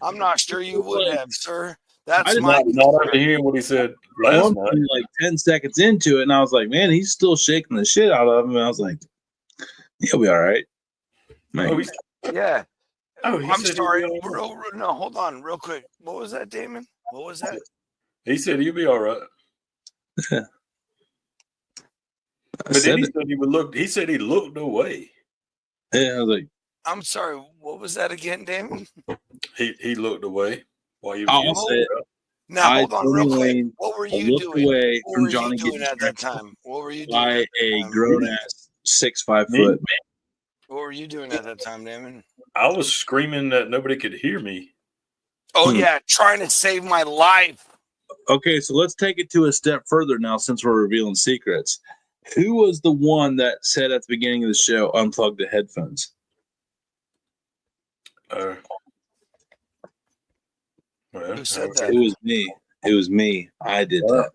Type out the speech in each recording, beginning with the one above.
I'm not sure you would have, sir. I That's did my Not after hearing what he said last night. like 10 seconds into it, and I was like, man, he's still shaking the shit out of him. And I was like, he'll be all right. Man. Oh, he's, yeah. oh, he I'm said sorry. he'll be all right. No, hold on, real quick. What was that, Damon? What was that? He said he'll be all right. But then he said he would look. He said he looked away. Yeah, I was like, I'm sorry. What was that again, Damon? He looked away while he I'll was say it. Now, hold on, real quick. Lane What were you looked doing? away What from were Johnny you doing getting at that trampled time? What were you doing? by at that a time? grown ass 6'5" foot man. What were you doing at that time, Damon? I was screaming that nobody could hear me. Oh yeah, trying to save my life. Okay, so let's take it to a step further now since we're revealing secrets. Who was the one that said at the beginning of the show, unplug the headphones? Well, Who said that? It was me. It was me. I did that.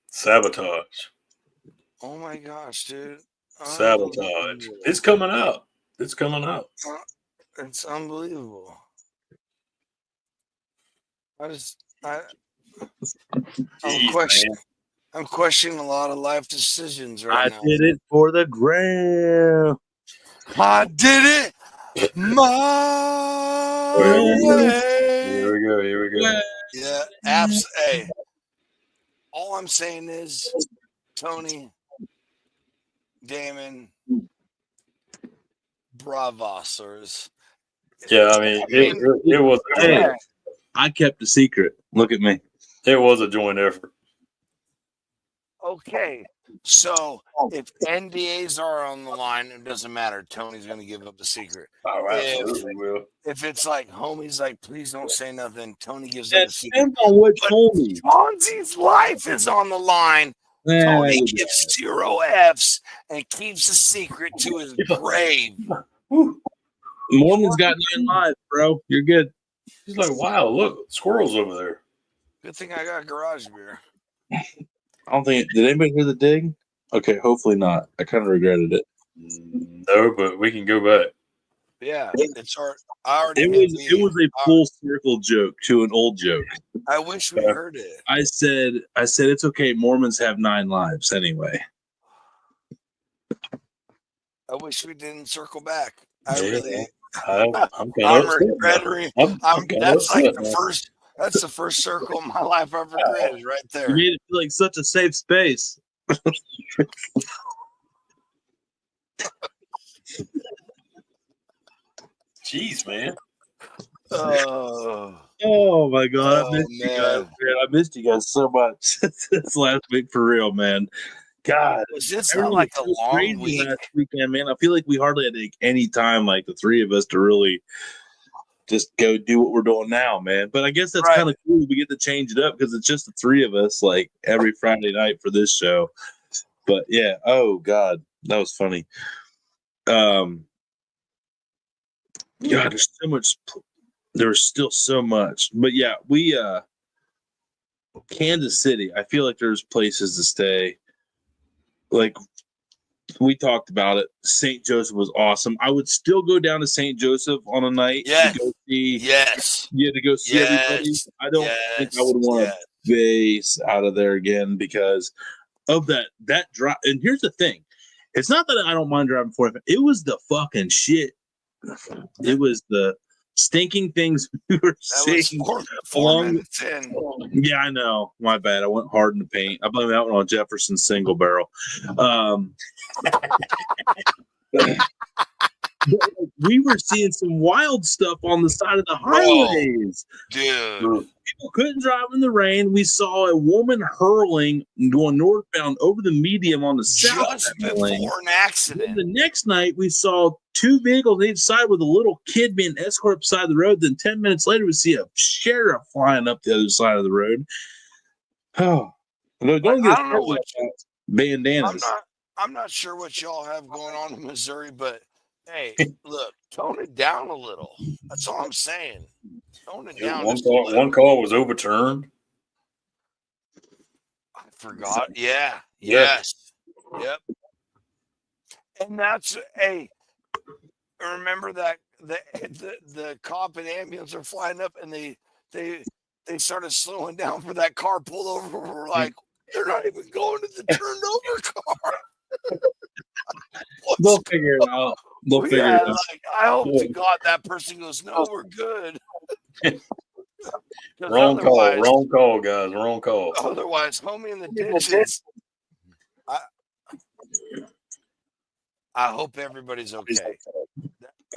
Sabotage. Oh my gosh, dude. Sabotage. It's coming out. It's coming out. It's unbelievable. I'm questioning a lot of life decisions right now. I did it for the gram. I did it my way. Here we go. Here we go. Yeah, hey, all I'm saying is, Tony, Damon, bravos. Yeah, I mean, it was a joint effort. I kept a secret. Look at me. It was a joint effort. Okay, so if NDAs are on the line, it doesn't matter. Tony's going to give up the secret. Oh, absolutely will. If it's like homies, like, please don't say nothing, Tony gives up the secret. Depends on which homie. Fonzie's life is on the line. Tony gives 0 Fs and keeps the secret to his grave. Mormon's got 9 lives, bro. You're good. He's like, wow, look, squirrels over there. Good thing I got garage beer. I don't think. Did anybody hear the dig? Okay, hopefully not. I kind of regretted it. No, but we can go back. Yeah, it's hard. It was a full circle joke to an old joke. I wish we heard it. I said it's okay. Mormons have 9 lives anyway. I wish we didn't circle back. I Yeah, really. I'm regretting. That's like the first. That's the first circle in my life I've regretted right there. You made it feel like such a safe space. Jeez, man. Oh my God. I missed you guys, man. I missed you guys so much this last week for real, man. God. Was this not like a long week? Last weekend, man. I feel like we hardly had any time, like the three of us, to really just go do what we're doing now, man. But I guess that's kind of cool. We get to change it up because it's just the three of us, like every Friday night for this show. But yeah, oh God, that was funny. God, there's so much. There's still so much, but yeah, we Kansas City. I feel like there's places to stay. Like we talked about it. St. Joseph was awesome. I would still go down to St. Joseph on a night to go see. Yes. Yeah, to go see everybody. I don't think I would want to base out of there again because of that drive. And here's the thing: it's not that I don't mind driving 45. It was the fucking shit. It was the stinking things we were seeing. 4 minutes in. Yeah, I know. My bad. I went hard in the paint. I blame that one on Jefferson's single barrel. We were seeing some wild stuff on the side of the highways. Dude. People couldn't drive in the rain. We saw a woman hurling going northbound over the medium on the south. Just before an accident. The next night, we saw 2 vehicles on each side with a little kid being escorted beside the road. Then 10 minutes later, we see a sheriff flying up the other side of the road. Oh, don't get I don't know what bandanas. I'm not sure what y'all have going on in Missouri, but hey, look, tone it down a little. That's all I'm saying. Tone it down. One car was overturned. I forgot. Yeah. Yes. Yep. And that's remember that the cop and ambulance are flying up, and they started slowing down for that car pulled over. We're like, they're not even going to the turned over car. They'll figure it out. They'll figure it out. Like, I hope to God that person goes, no, we're good. Wrong call, guys. Wrong call. Otherwise, homie in the ditches. I hope everybody's okay.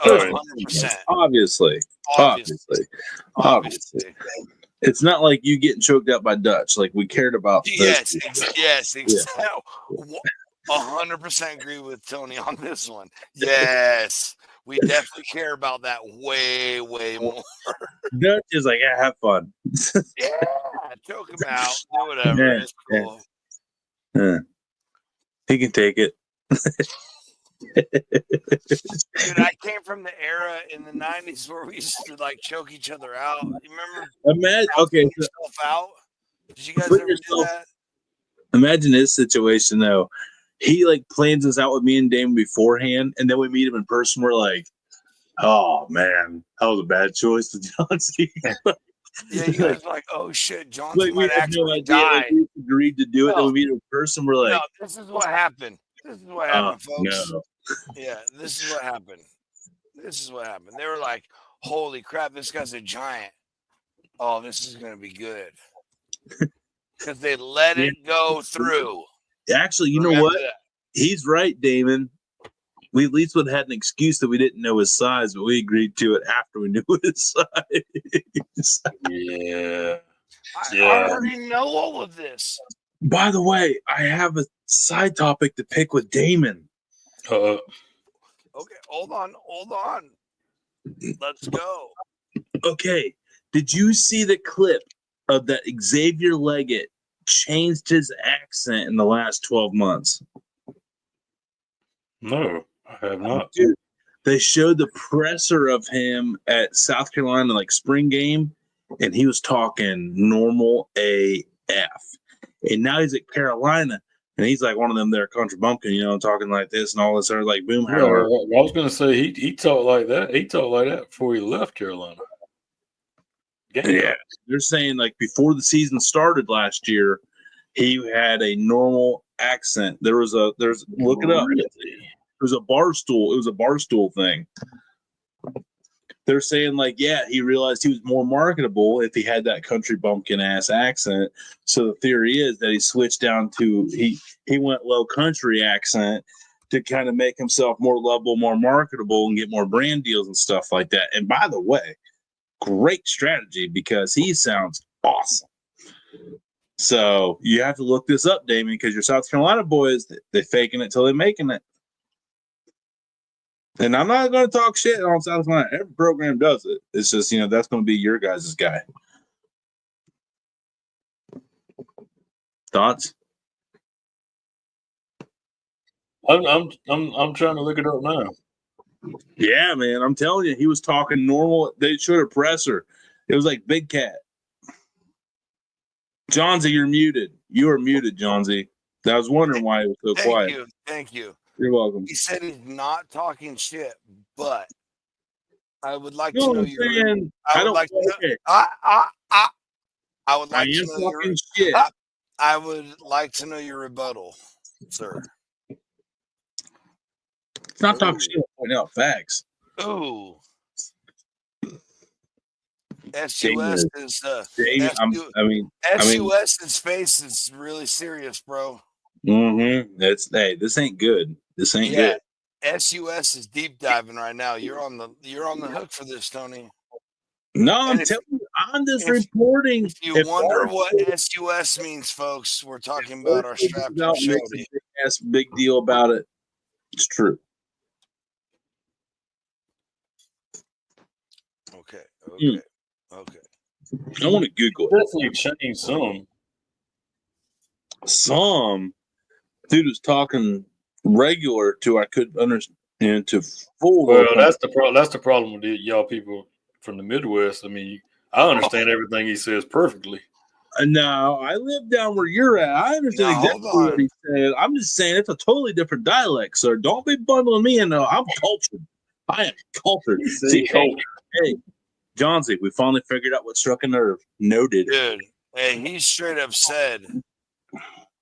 100%. Obviously. It's not like you getting choked out by Dutch. Like, we cared about. Yes, exactly. 100% agree with Tony on this one. Yes, we definitely care about that way more. Dutch is like, yeah, have fun. Yeah, choke him out, do whatever. Yeah, it's cool. Yeah. He can take it. Dude, I came from the era in the 90s where we used to like choke each other out. You remember? Yourself out? Did you guys ever do that? Imagine this situation though. He like plans this out with me and Damon beforehand, and then we meet him in person. We're like, oh man, that was a bad choice to Johnsy. Yeah, you guys are like, oh shit, Johnson might actually die. We agreed to do it. Then we meet in person. We're like, no, this is what happened. This is what happened, folks. No. Yeah, this is what happened. They were like, holy crap, this guy's a giant. Oh, this is going to be good. Because they let it go through. Actually, you know what? He's right, Damon. We at least would have had an excuse that we didn't know his size, but we agreed to it after we knew his size. Yeah. I already know all of this. By the way, I have a side topic to pick with Damon. Okay, hold on. Let's go. Okay, did you see the clip of that Xavier Leggett changed his accent in the last 12 months? No, I have not. Dude, they showed the presser of him at South Carolina, like spring game, and he was talking normal AF. And now he's at Carolina, and he's like one of them there country bumpkin, talking like this and all this other like boom. Yeah, I was going to say he talked like that. He talked like that before he left Carolina. Yeah, they're saying like before the season started last year, he had a normal accent. Look it up. It was a barstool. It was a barstool thing. They're saying like, yeah, he realized he was more marketable if he had that country bumpkin ass accent. So the theory is that he switched down to he went low country accent to kind of make himself more lovable, more marketable, and get more brand deals and stuff like that. And by the way, great strategy because he sounds awesome. So you have to look this up, Damien, because your South Carolina boys, they faking it till they're making it. And I'm not going to talk shit on South Carolina. Every program does it. It's just, that's going to be your guys' guy. Thoughts? I'm trying to look it up now. Yeah, man. I'm telling you, he was talking normal. They showed a presser. It was like Big Cat. Johnsy, you're muted. You are muted, Johnsy. I was wondering why he was so quiet. Thank you. You're welcome. He said he's not talking shit, but I would like to know your. I would like to know your rebuttal, sir. It's not talking shit. Pointing out facts. Ooh. SUS is SUS's face is really serious, bro. Mm-hmm. This ain't good. This ain't good. SUS is deep diving right now. You're on the hook for this, Tony. No, I'm telling you, I'm just reporting. If you wonder what SUS means, folks, we're talking about our strapped up shorty. Big deal about it. It's true. Okay. I want to Google it. Definitely changed some. Some dude was talking regular to I could understand to full. Well, that's the problem with y'all people from the Midwest. I mean, I understand everything he says perfectly. No, I live down where you're at. I understand exactly what he said. I'm just saying it's a totally different dialect, sir. Don't be bundling me in. I'm cultured. I am cultured. He said See, culture. hey, Johnsy, we finally figured out what struck a nerve. Noted. Dude, hey, he straight up said,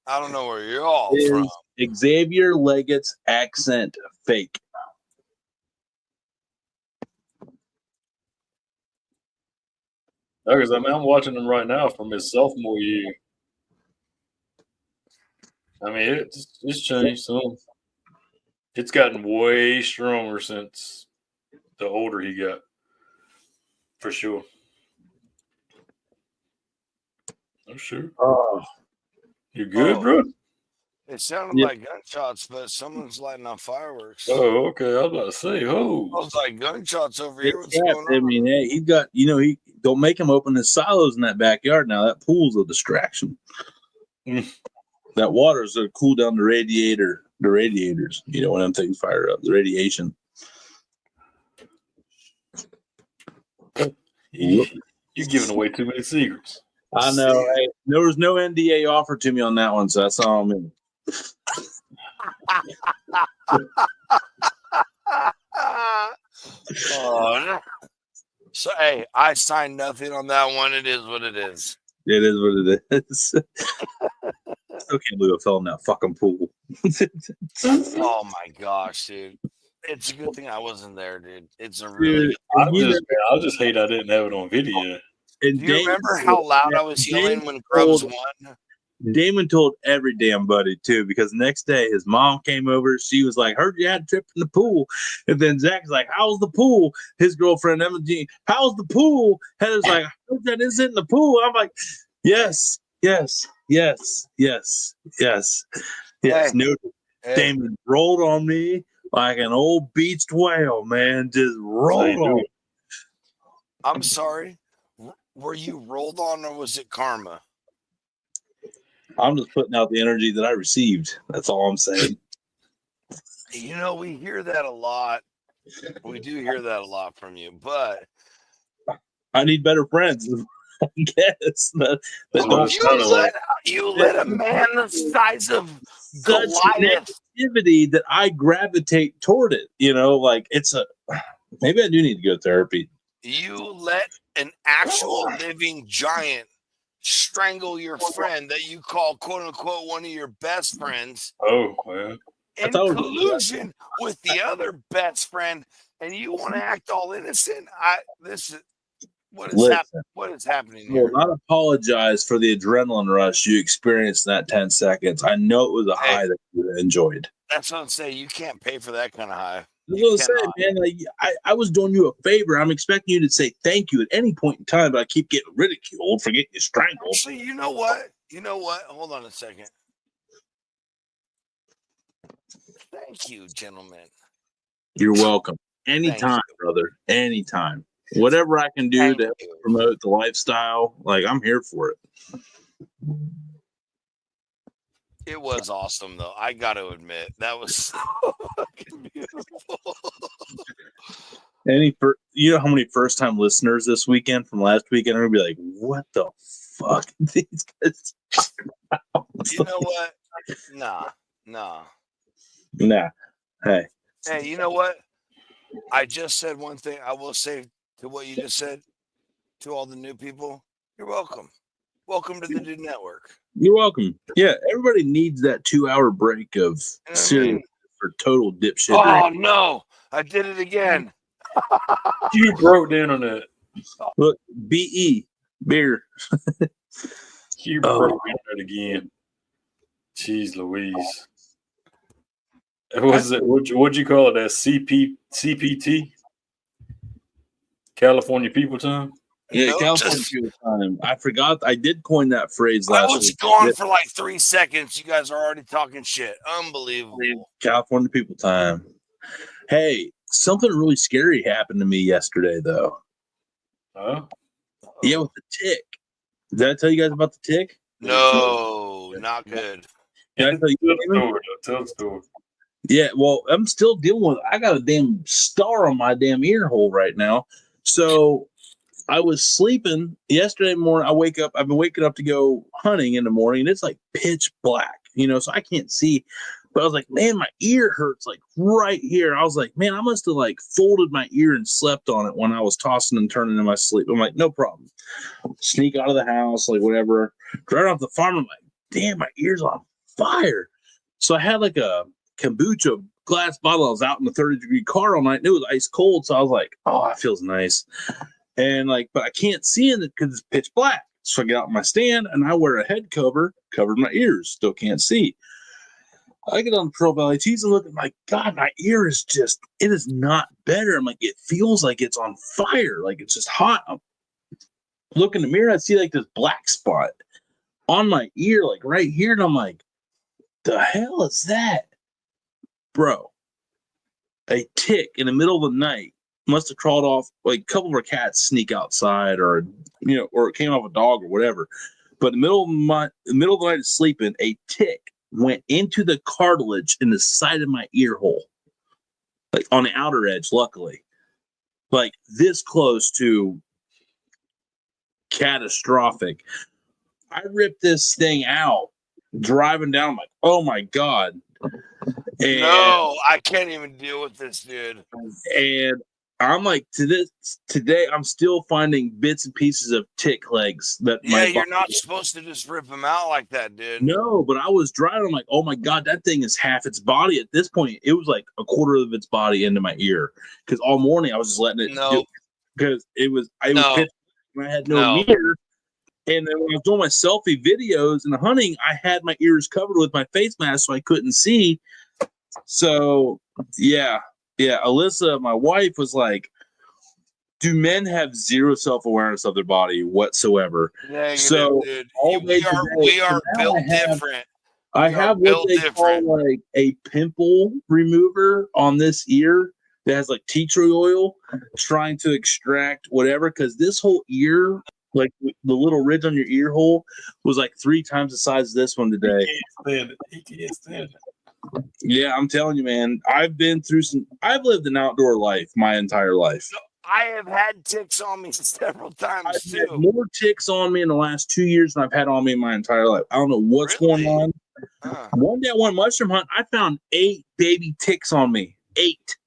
I don't know where you're all from. Is Xavier Leggett's accent fake? Because I'm watching him right now from his sophomore year. I mean, it's changed some. It's gotten way stronger since the older he got, for sure. I'm sure. Oh, You good, bro? It sounded like gunshots, but someone's lighting off fireworks. Oh, okay. I was about to say, I was like, gunshots over here. What's going on? I mean, hey, he got, he don't make him open his silos in that backyard now. That pool's a distraction. That water's to cool down the radiators, when them things fire up, the radiation. You're giving away too many secrets. I know. Hey, there was no NDA offered to me on that one, so that's all I'm in. So, hey, I signed nothing on that one. It is what it is. It is what it is. Still can't believe I fell in that fucking pool. Oh my gosh, dude. It's a good thing I wasn't there, dude. It's a really I just hate I didn't have it on video. Do you remember how loud I was yelling when Grubs won? Damon told every damn buddy too, because the next day his mom came over. She was like, "Heard you had a trip in the pool," and then Zach's like, "How's the pool?" His girlfriend Emma Jean, "How's the pool?" Heather's like, "I heard that isn't in the pool." I'm like, "Yes, yes, yes, yes, yes, yes." Hey. No, Hey. Damon rolled on me like an old beached whale, man. Just rolled on. I'm sorry. Were you rolled on, or was it karma? I'm just putting out the energy that I received. That's all I'm saying. We hear that a lot. We do hear that a lot from you, but I need better friends. I guess. You let a man the size of such Goliath negativity that I gravitate toward it. Like it's maybe I do need to go to therapy. You let an actual living giant strangle your friend that you call quote unquote one of your best friends. Oh, well. In collusion with the other best friend, and you want to act all innocent. What is happening here? Well, not apologize for the adrenaline rush you experienced in that 10 seconds. I know it was a high that you enjoyed. That's what I'm saying. You can't pay for that kind of high. I was gonna say, man, like I was doing you a favor. I'm expecting you to say thank you at any point in time, but I keep getting ridiculed for getting you strangled. Actually, you know what? Hold on a second. Thank you, gentlemen. You're welcome. Anytime, brother. Anytime. Whatever I can do to promote the lifestyle, like I'm here for it. It was awesome, though. I got to admit, that was so fucking beautiful. You know how many first-time listeners this weekend from last weekend are gonna be like, "What the fuck?" These guys. You know what? Nah. Nah. Hey, you know what? I just said one thing. I will say to what you just said to all the new people. You're welcome. Welcome to the D.A.D Network. You're welcome. Yeah, everybody needs that 2-hour break of serious for total dipshit. Oh no, I did it again. You broke down on that. Look, BE beer. You broke down that again. Jeez Louise. What'd you call it? That CPT? California People Time? Yeah, California People Time. I forgot. I did coin that phrase last week. I was gone for like 3 seconds. You guys are already talking shit. Unbelievable. California People Time. Hey, something really scary happened to me yesterday, though. Huh? Yeah, with the tick. Did I tell you guys about the tick? No, not good. Did I tell you? Tell the story. Yeah, well, I'm still dealing with. I got a damn star on my damn ear hole right now. So I was sleeping yesterday morning. I've been waking up to go hunting in the morning, and it's like pitch black, so I can't see. But I was like, man, my ear hurts like right here. I was like, man, I must have like folded my ear and slept on it when I was tossing and turning in my sleep. I'm like, no problem. Sneak out of the house, like whatever. Right off the farm, I'm like, damn, my ear's on fire. So I had like a kombucha glass bottle. I was out in the 30-degree car all night and it was ice cold. So I was like, oh, that feels nice. And like, but I can't see in it because it's pitch black. So I get out my stand and I wear a head covered my ears. Still can't see. I get on Pro Valley Tees and look at my God, my ear is just, it is not better. I'm like, it feels like it's on fire. Like it's just hot. I'm looking in the mirror, I see like this black spot on my ear, like right here. And I'm like, the hell is that? Bro, a tick in the middle of the night must have crawled off, like a couple of our cats sneak outside or, or it came off a dog or whatever. But in the middle of the night sleeping, a tick went into the cartilage in the side of my ear hole, like on the outer edge, luckily. Like this close to catastrophic. I ripped this thing out driving down. I'm like, oh my God. And, no, I can't even deal with this, dude. And I'm like, today, I'm still finding bits and pieces of tick legs that you're not supposed to just rip them out like that, dude. No, but I was driving. I'm like, oh my God, that thing is half its body. At this point, it was like a quarter of its body into my ear. Because all morning I was just letting it do, because it was pitch and I had no mirror. And then when I was doing my selfie videos and the hunting, I had my ears covered with my face mask so I couldn't see. So yeah. Alyssa, my wife, was like, do men have zero self-awareness of their body whatsoever? Negative, so dude. We are built different. I have what they call like a pimple remover on this ear that has like tea tree oil, trying to extract whatever, because this whole ear, like the little ridge on your ear hole, was like 3 times the size of this one today. He can't stand it. Yeah, I'm telling you, man. I've lived an outdoor life my entire life. I have had ticks on me several times I've too. had more ticks on me in the last 2 years than I've had on me in my entire life. I don't know what's going on. One day, one mushroom hunt, I found 8 baby ticks on me. 8.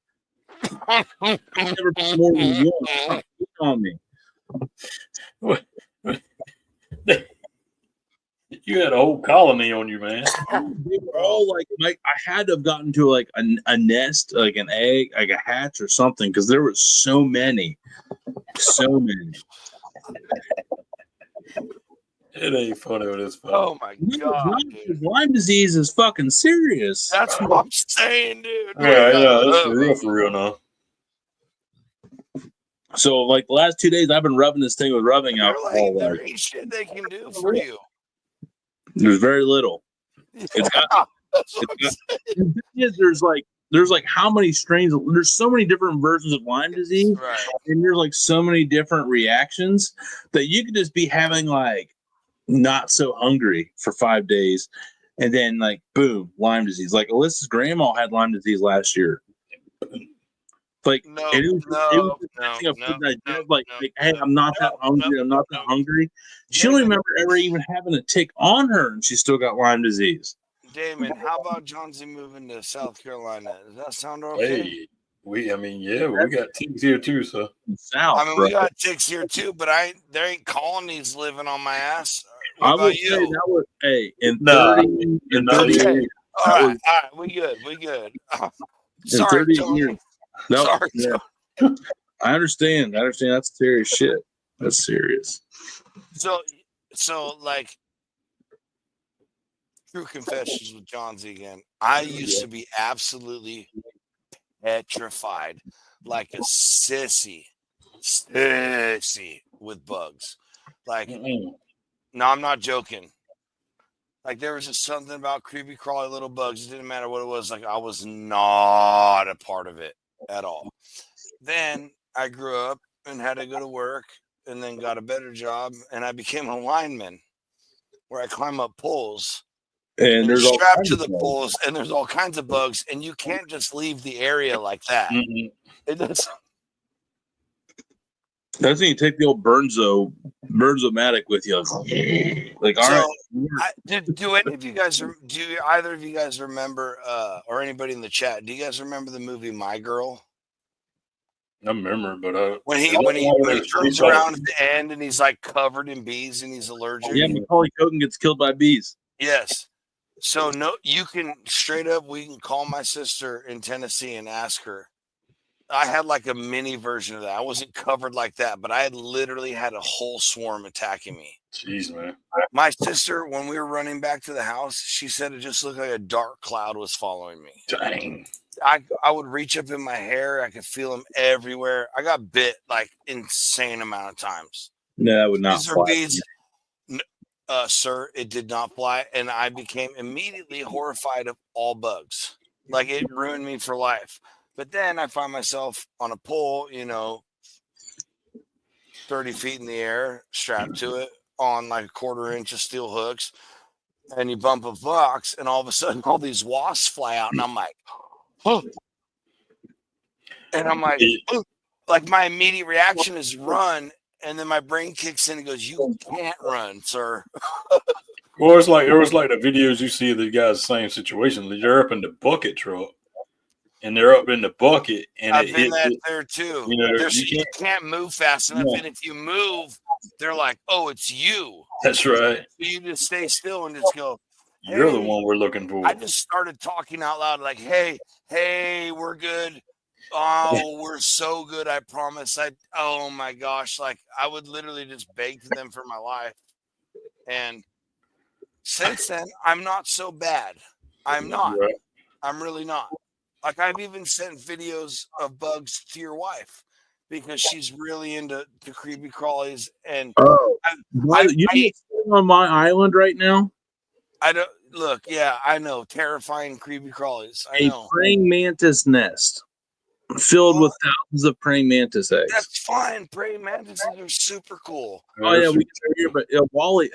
I've never been more than 1 on me. You had a whole colony on you, man. They were all like I had to have gotten to like a nest, like an egg, like a hatch or something, because there were so many. It ain't funny when it's funny. Oh my God, dude. Lyme disease is fucking serious. That's what I'm saying, dude. Yeah, that's for real now. So like the last 2 days, I've been rubbing this thing with rubbing alcohol. Like, there ain't shit they can do for you. There's very little. There's like how many strains? There's so many different versions of Lyme disease, right. And there's like so many different reactions that you could just be having like not so hungry for 5 days, and then like boom, Lyme disease. Like Alyssa's grandma had Lyme disease last year. Like hey, I'm not that hungry. I'm not that hungry. She don't remember ever even having a tick on her, and she still got Lyme disease. Damon, how about Johnsy moving to South Carolina? Does that sound okay? Hey, we got ticks here too, so. South, we got ticks here too, but there ain't colonies living on my ass. What I about would you? say that was in 30 years. All right, we good. Sorry, Tony. No, sorry. Yeah. I understand. That's serious shit. That's serious. So like, true confessions with John Z again. I used to be absolutely petrified, like a sissy with bugs. Like, no, I'm not joking. Like, there was just something about creepy crawly little bugs. It didn't matter what it was. Like, I was not a part of it at all. Then I grew up and had to go to work, and then got a better job, and I became a lineman where I climb up poles. And there's strapped to the poles, and there's all kinds of bugs, and you can't just leave the area like that. Mm-hmm. It does. That's when you take the old Burnzo-matic with you. Like, all So, right. do any of you guys do either of you guys remember or anybody in the chat? Do you guys remember the movie My Girl? I remember, but When he turns around at the end and he's like covered in bees and he's allergic. Yeah, Macaulay Culkin gets killed by bees. Yes. So no, you can straight up. We can call my sister in Tennessee and ask her. I had like a mini version of that. I wasn't covered like that, but I had literally had a whole swarm attacking me. Jeez, man. My sister, when we were running back to the house, she said it just looked like a dark cloud was following me. Dang. I would reach up in my hair. I could feel them everywhere. I got bit like insane amount of times. No, that would not fly. Bees, sir, it did not fly. And I became immediately horrified of all bugs. Like it ruined me for life. But then I find myself on a pole, 30 feet in the air, strapped to it on like a 1/4 inch of steel hooks. And you bump a box, and all of a sudden, all these wasps fly out. And I'm like, oh. And I'm like, oh. Like my immediate reaction is run. And then my brain kicks in and goes, you can't run, sir. Well, it was like the videos you see of the guys, same situation. They're up in the bucket truck. And they're up in the bucket, and I've been there too. You can't move fast enough, and if you move, they're like, "Oh, it's you." That's right. So you just stay still and just go. Hey. You're the one we're looking for. I just started talking out loud, like, "Hey, we're good. Oh, we're so good. I promise. Oh my gosh!" Like I would literally just beg to them for my life. And since then, I'm not so bad. I'm not. Right. I'm really not. Like I've even sent videos of bugs to your wife because she's really into the creepy crawlies. And you on my island right now? I don't look. Yeah, I know. Terrifying creepy crawlies. I know. A praying mantis nest filled with thousands of praying mantis eggs. That's fine. Praying mantises are super cool. Oh yeah, we can hear. But Wally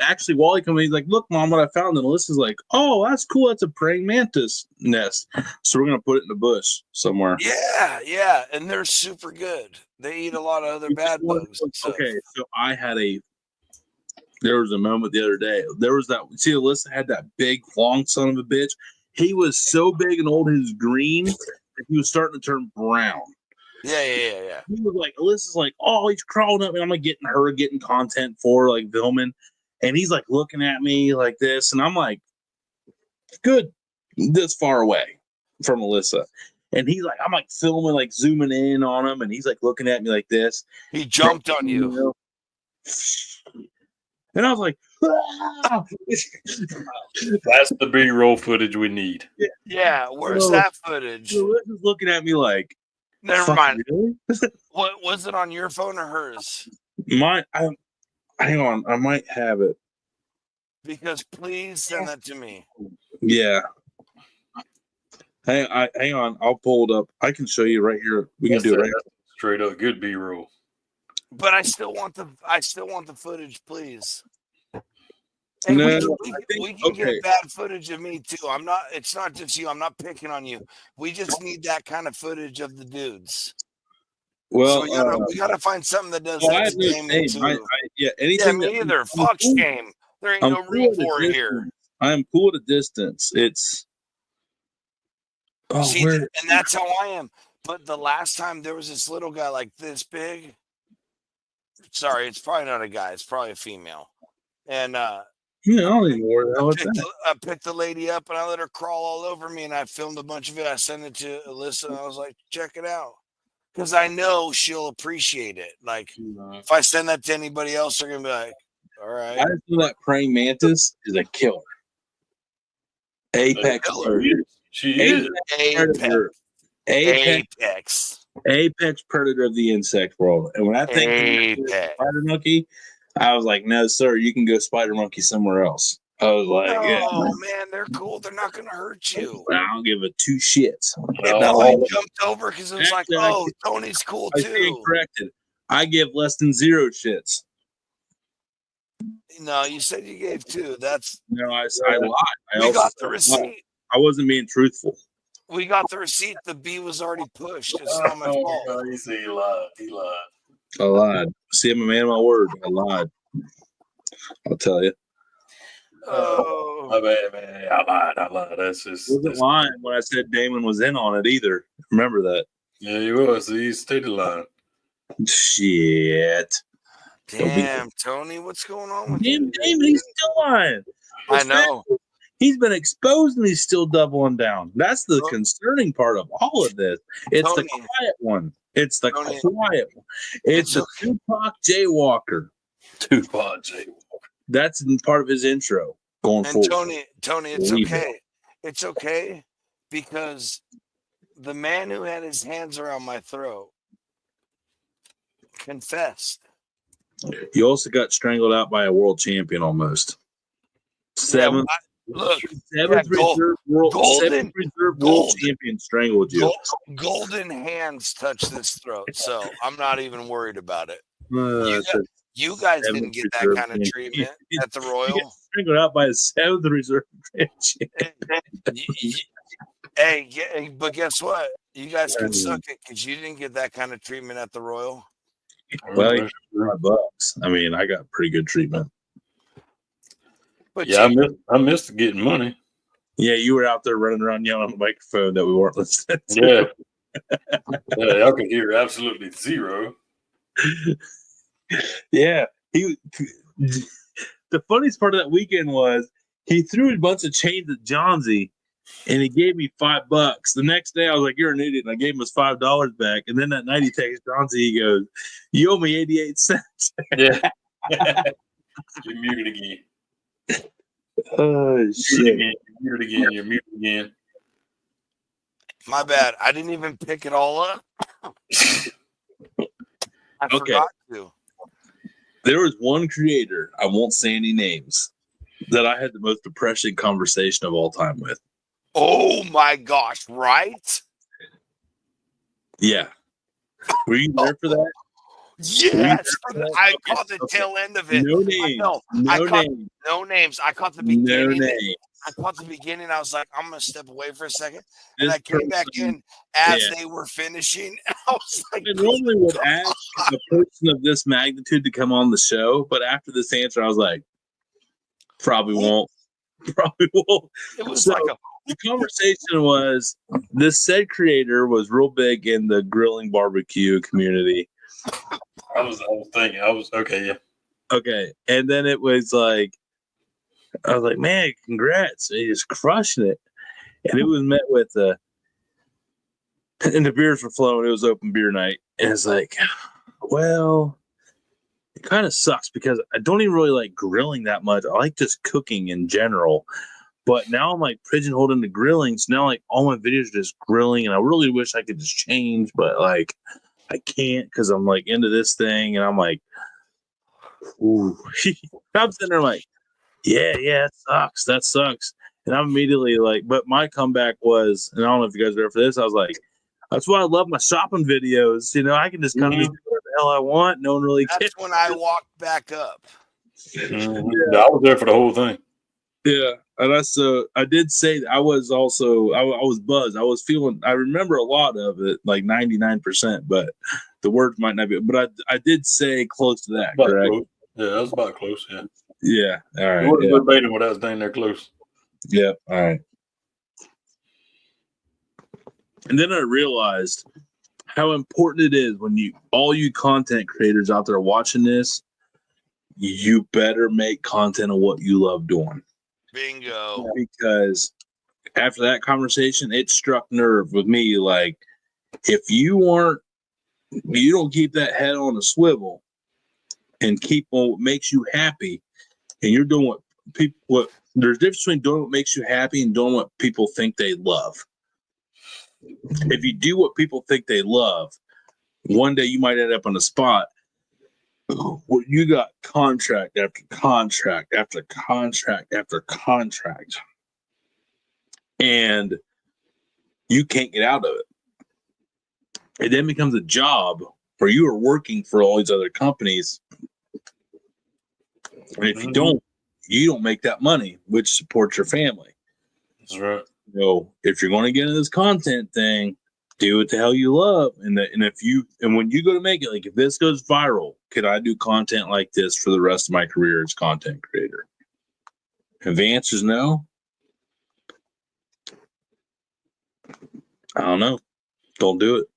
come in. He's like, "Look, Mom, what I found." And Alyssa's like, "Oh, that's cool. That's a praying mantis nest." So we're gonna put it in the bush somewhere. Yeah, and they're super good. They eat a lot of other bad bugs. Okay, so there was a moment the other day. There was that. See, Alyssa had that big, long son of a bitch. He was so big and old, his green, that he was starting to turn brown. Yeah. He was like, Alyssa's like, oh, he's crawling up, and I'm like getting content for like filming, and he's like looking at me like this, and I'm like, good, this far away from Alyssa, and he's like, I'm like filming, like zooming in on him, and he's like looking at me like this. He jumped on you. And I was like, ah! That's the B-roll footage we need. Yeah, where's that footage? Alyssa's looking at me like, never mind. Really? What was it on your phone or hers? Hang on, I might have it. Because please send that to me. Yeah. Hang on, I'll pull it up. I can show you right here. We can do it right here. Straight up good B-roll. But I still want the footage, please. And we can get bad footage of me too. It's not just you. I'm not picking on you. We just need that kind of footage of the dudes. Well, so we gotta find something that does that gaming too. Anything. Me either. Fuck game. There ain't no room for it here. I am cool at a distance. It's and that's how I am. But the last time there was this little guy like this big. Sorry, it's probably not a guy. It's probably a female. And I don't even worry about that. I picked the lady up and I let her crawl all over me, and I filmed a bunch of it. I sent it to Alyssa and I was like, check it out. Because I know she'll appreciate it. Like, if I send that to anybody else, they're going to be like, all right. I just know that praying mantis is a killer. Apex predator. She is. Apex predator of the insect world. And when I think spider monkey, I was like, no, sir, you can go spider monkey somewhere else. I was like, man, they're cool. They're not going to hurt you. I don't give a two shits. I jumped over because it was Tony's cool too. I stand corrected. I give less than 0 shits. No, you said you gave 2. No, I lied. We got the receipt. I wasn't being truthful. We got the receipt. The bee was already pushed. It's not my fault. You see, he lied. I lied. See, I'm a man of my word. I lied. I'll tell you. Oh, My bad, man. I lied. That's just. I wasn't lying when I said Damon was in on it either. Remember that. Yeah, he was. He stayed lying. Shit. damn, Tony, what's going on with you? Damon, he's still lying. I know. He's been exposed and he's still doubling down. That's the Oh. concerning part of all of this. It's the Tony. quiet one. It's the Tony. quiet one. It's the okay. Tupac Jaywalker. Tupac Jaywalker. That's part of his intro going And forward. Tony, it's Leave okay. It's okay because the man who had his hands around my throat confessed. You also got strangled out by a world champion almost. Seventh reserve world champion strangled you. Golden hands touched this throat, so I'm not even worried about it. You guys didn't get that kind of treatment at the Royal. Strangled out by a 7th reserve champion. Hey, but guess what? You guys can suck it because you didn't get that kind of treatment at the Royal. Well, $5. I mean, I got pretty good treatment. But yeah, I missed getting money. Yeah, you were out there running around yelling on the microphone that we weren't listening to. Yeah, I could hear absolutely zero. Yeah, the funniest part of that weekend was he threw a bunch of change at Johnsy, and he gave me $5. The next day, I was like, "You're an idiot," and I gave him his $5 back. And then that night, he texted Johnsy. He goes, "You owe me 88 cents." Yeah, you're muted again. Oh shit! You're muted again. My bad. I didn't even pick it all up. I forgot to. There was one creator, I won't say any names, that I had the most depressing conversation of all time with. Oh my gosh, right? Yeah. Were you there for that? Yes. I caught the tail end of it. No names. No names. I caught the beginning. No names. I caught the beginning. I was like, I'm going to step away for a second. And I came back in as they were finishing. I was like, I normally would ask a person of this magnitude to come on the show, but after this answer, I was like, probably won't. Probably won't. It was like the conversation was this said creator was real big in the grilling barbecue community. I was thinking, okay, yeah. Okay. And then it was like, I was like, man, congrats. He's crushing it. And it was met with and the beers were flowing. It was open beer night. And it's like, well, it kind of sucks because I don't even really like grilling that much. I like just cooking in general. But now I'm like pigeonholed into grilling. So now like all my videos are just grilling. And I really wish I could just change, but like I can't because I'm like into this thing. And I'm like, ooh. I'm sitting there like, yeah, it sucks. That sucks. And I'm immediately like, but my comeback was, and I don't know if you guys are ready for this. I was like, that's why I love my shopping videos. You know, I can just come and do whatever the hell I want. No one really cares. That's when I walked back up. Mm-hmm. Yeah, I was there for the whole thing. Yeah. And I did say that I was also, I was buzzed. I was feeling, I remember a lot of it, like 99%, but the words might not be, but I did say close to that, correct? Close. Yeah, that was about close. Yeah. Yeah. All right. It wasn't verbatim when I was down there close. Yeah. All right. And then I realized how important it is when all you content creators out there watching this, you better make content of what you love doing. Bingo. Because after that conversation, it struck nerve with me. Like, if you don't keep that head on a swivel and keep on what makes you happy, and you're doing there's a difference between doing what makes you happy and doing what people think they love. If you do what people think they love, one day you might end up on a spot where you got contract after contract after contract after contract, and you can't get out of it. It then becomes a job where you are working for all these other companies, and if you don't make that money, which supports your family. That's right. So if you're going to get into this content thing, do what the hell you love. And when you go to make it, like if this goes viral, could I do content like this for the rest of my career as content creator? If the answer is no, I don't know. Don't do it.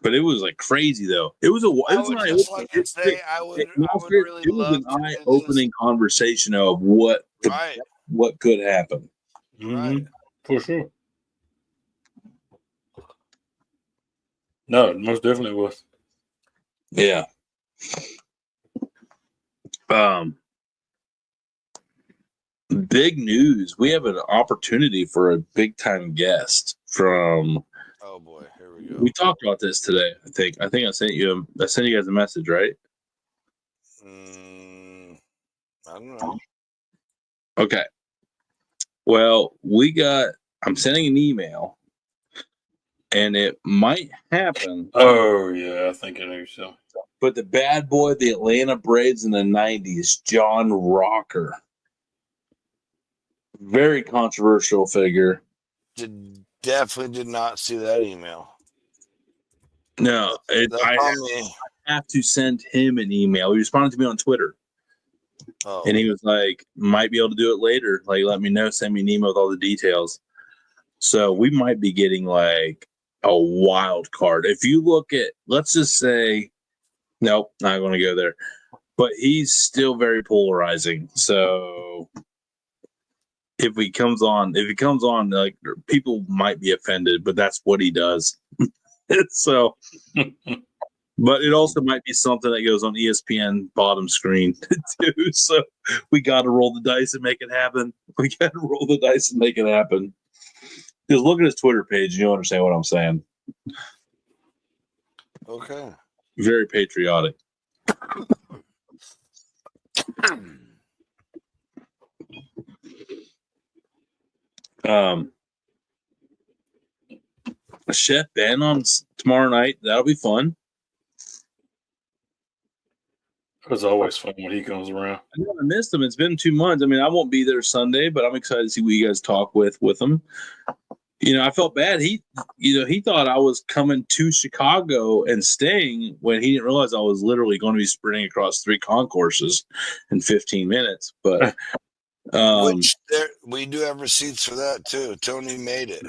But it was like crazy though. It was I would just like to say I would really it was love an to eye-opening conversation of what could happen. Mm-hmm. For sure. No, it most definitely was. Yeah. Big news. We have an opportunity for a big time guest from. Oh boy, here we go. We talked about this today. I think I sent you guys a message, right? I don't know. Okay. Well, I'm sending an email, and it might happen. Oh yeah, I think I knew so. But the bad boy, of the Atlanta Braves in the '90s, John Rocker, very controversial figure. Definitely did not see that email. No, I have to send him an email. He responded to me on Twitter. Oh. And he was like, might be able to do it later. Like, let me know, send me an email with all the details. So we might be getting like a wild card. If you look at, let's just say, nope, not going to go there. But he's still very polarizing. So if he comes on, like people might be offended, but that's what he does. So, but it also might be something that goes on ESPN bottom screen too. So we got to roll the dice and make it happen. Because look at his Twitter page, you understand what I'm saying. Okay. Very patriotic. Chef Ben on tomorrow night. That'll be fun. It's always fun when he comes around. I know I missed him. It's been 2 months. I mean, I won't be there Sunday, but I'm excited to see what you guys talk with him. You know, I felt bad. He thought I was coming to Chicago and staying when he didn't realize I was literally going to be sprinting across 3 concourses in 15 minutes. But we do have receipts for that too. Tony made it.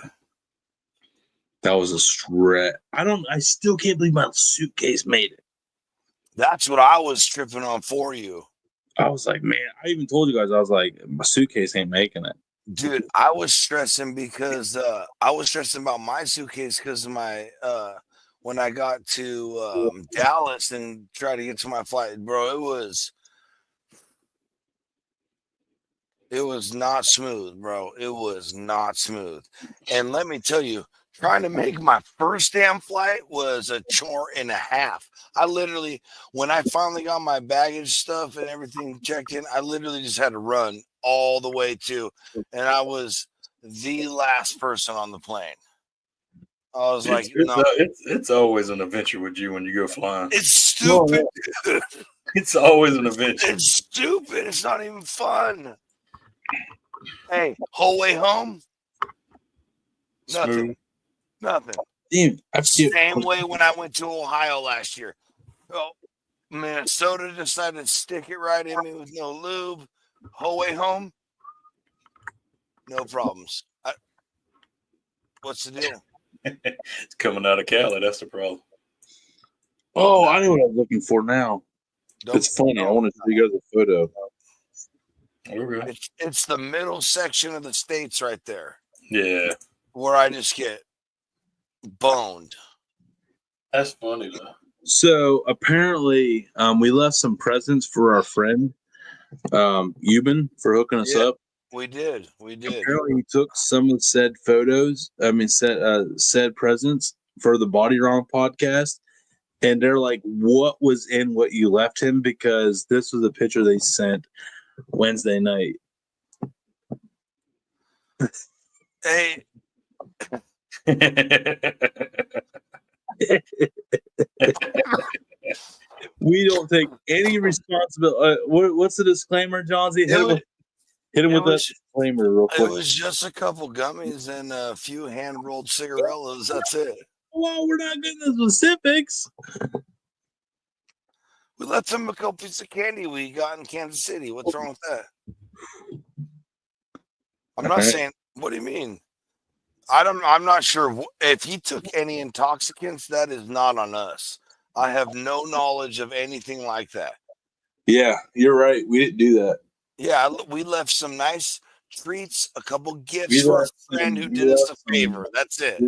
That was a stretch. I still can't believe my suitcase made it. That's what I was tripping on for you. I was like, man, I even told you guys, I was like, my suitcase ain't making it. Dude, I was stressing because I was stressing about my suitcase because of my when I got to Dallas and tried to get to my flight, bro, it was not smooth, bro. It was not smooth. And let me tell you, trying to make my first damn flight was a chore and a half. I literally, when I finally got my baggage stuff and everything checked in, I literally just had to run all the way to, and I was the last person on the plane. I was like, no. It's always an adventure with you when you go flying. It's stupid. It's always an adventure. It's stupid. It's not even fun. Hey, whole way home, nothing. Dude, Same way when I went to Ohio last year. Oh, Minnesota decided to stick it right in me with no lube. Whole way home, no problems. What's the deal? It's coming out of Cali. That's the problem. Oh, I know what I was looking for now. It's funny. I want to show you guys a photo. Okay. It's the middle section of the states right there. Yeah. Where I just get boned. That's funny though. So apparently, we left some presents for our friend Euban for hooking us up. We did. Apparently, he took some of said photos. Said presents for the Body Wrong podcast, and they're like, "What was in what you left him?" Because this was a picture they sent Wednesday night. Hey. We don't take any responsibility. What's the disclaimer, Johnsy? Hit him It with that was disclaimer real it quick. was just a couple gummies and a few hand rolled cigarellas. That's it. Well, we're not getting the specifics. We left him a couple pieces of candy we got in Kansas City. What's wrong with that? I'm not saying. What do you mean? I'm not sure if he took any intoxicants. That is not on us. I have no knowledge of anything like that. Yeah, you're right. We didn't do that. Yeah, we left some nice treats, a couple gifts We for a left friend some- who we did us left a some- favor. That's it.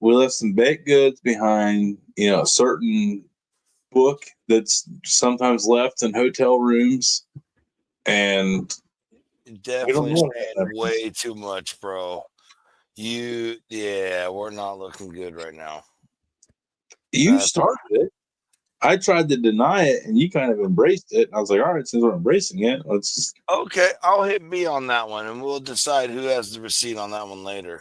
We left some baked goods behind, a certain book that's sometimes left in hotel rooms. And Definitely saying way too much, bro. We're not looking good right now. You started it. I tried to deny it, and you kind of embraced it. I was like, all right, since we're embracing it, let's just... Okay, I'll hit B on that one, and we'll decide who has the receipt on that one later.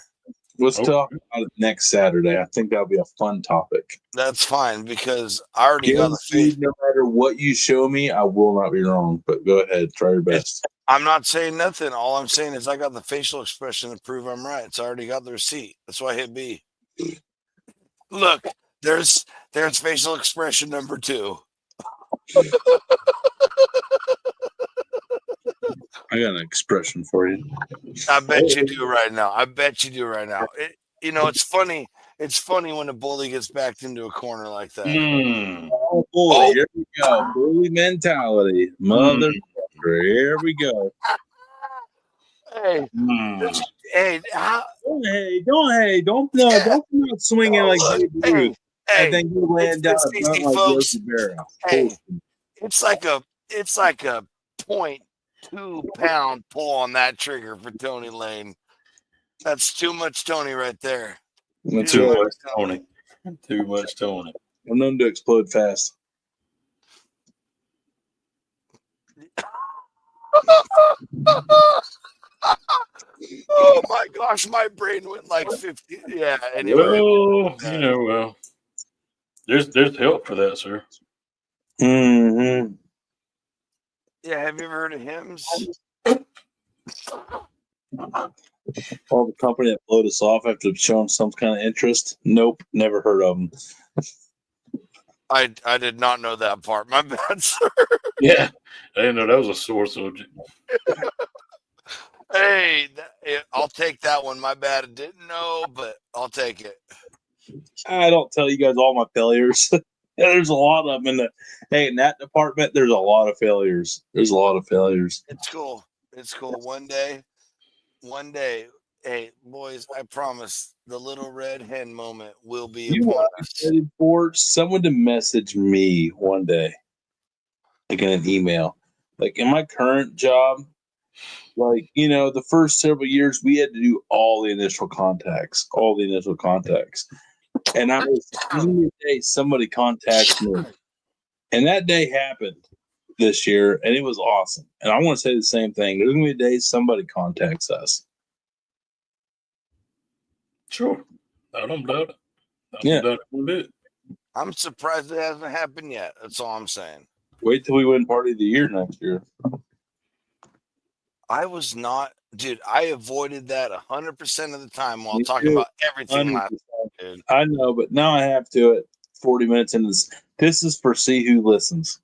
Let's talk about it next Saturday. I think that'll be a fun topic. That's fine, because I already got the face. No matter what you show me, I will not be wrong. But go ahead, try your best. I'm not saying nothing. All I'm saying is I got the facial expression to prove I'm right. It's already got the receipt. That's why I hit B. Look, there's facial expression number 2. I got an expression for you. I bet you do right now. It's funny. It's funny when a bully gets backed into a corner like that. Oh, boy. Here we go. Bully mentality. Mother. Here we go. Hey, don't come out swinging like Babe Ruth. Hey, and then you land down a front like Yogi Berra. Hey, it's like a 0.2 pound pull on that trigger for Tony Lane. That's too much Tony right there. Too much Tony. Too much Tony. I'm known to explode fast. Oh my gosh, my brain went like 50. Yeah, anyway. Well, there's help for that, sir. Mm-hmm. Yeah, have you ever heard of hymns? All the company that blowed us off after showing some kind of interest. Nope, never heard of them. I did not know that part. My bad, sir. Yeah, I didn't know that was a sore subject. Hey, I'll take that one. My bad. I didn't know, but I'll take it. I don't tell you guys all my failures. There's a lot of them in that department. There's a lot of failures. It's cool. One day. Hey, boys, I promise the little red hen moment will be upon us. Ready for someone to message me one day, like in an email. Like in my current job, the first several years we had to do all the initial contacts. And I was the day somebody contacts me. And that day happened this year, and it was awesome. And I want to say the same thing. There's going to be a day somebody contacts us. Sure. I don't doubt it. I'm surprised it hasn't happened yet. That's all I'm saying. Wait till we win Party of the Year next year. I was not, dude. I avoided that 100% of the time while talking about everything last year. I know, but now I have to at 40 minutes into this. This is for see who listens.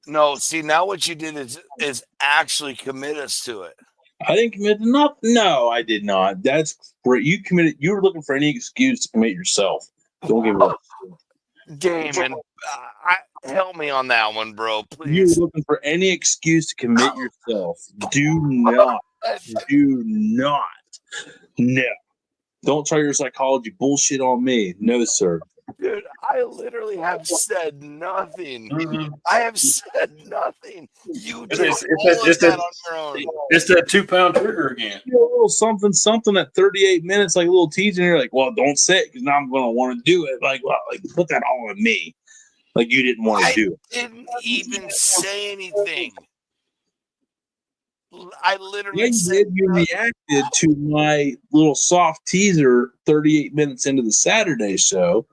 No, see, now what you did is actually commit us to it. I didn't commit to nothing. No, I did not. That's great. You committed. You were looking for any excuse to commit yourself. Don't give me that. Damon, help me on that one, bro. Please. You're looking for any excuse to commit yourself. Do not. No. Don't try your psychology bullshit on me. No, sir. Dude, I literally have said nothing. I have said nothing. You did all of that on your own. It's that 2 pound trigger again. A little something at 38 minutes, like a little teasing. You're like, well, don't say it because now I'm going to want to do it. Like put that all on me. Like you didn't want to do it. I didn't even say anything. I literally said you reacted to my little soft teaser 38 minutes into the Saturday show.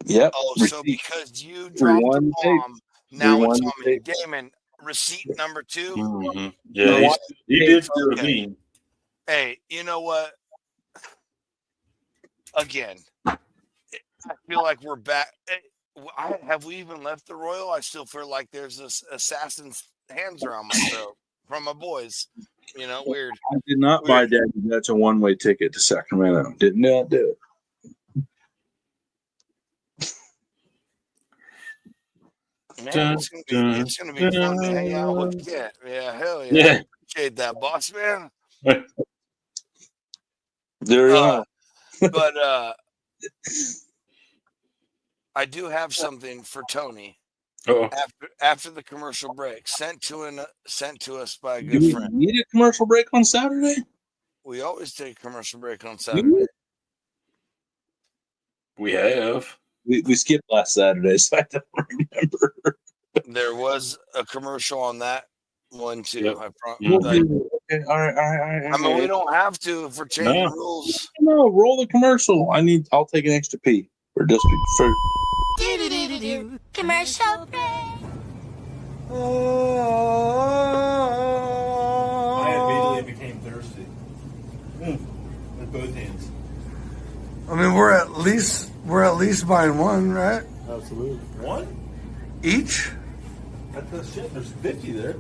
Yep. Oh, so because you dropped the bomb, now it's on me. Damon, receipt number 2. Mm-hmm. Yeah, he did spill the bean. Hey, you know what? Again, I feel like we're back. Have we even left the Royal? I still feel like there's this assassin's hands around my throat from my boys. You know, weird. I did not buy Daddy Dutch a one-way ticket to Sacramento. Did not do it. Man, it's gonna be fun to hang out with Kent. Yeah, hell yeah. I appreciate that, boss man. There you are. But I do have something for Tony. After the commercial break, sent to us by a good friend. We need a commercial break on Saturday? We always take a commercial break on Saturday. We have. We skipped last Saturday, so I don't remember. There was a commercial on that one too. Yep. Okay, all right. I mean, we don't have to if we're changing rules. No, roll the commercial. I'll take an extra pee for just for. Commercial break. I immediately became thirsty. With both hands. I mean, we're at least buying one, right? Absolutely. One? Each? That's the shit. There's 50 there.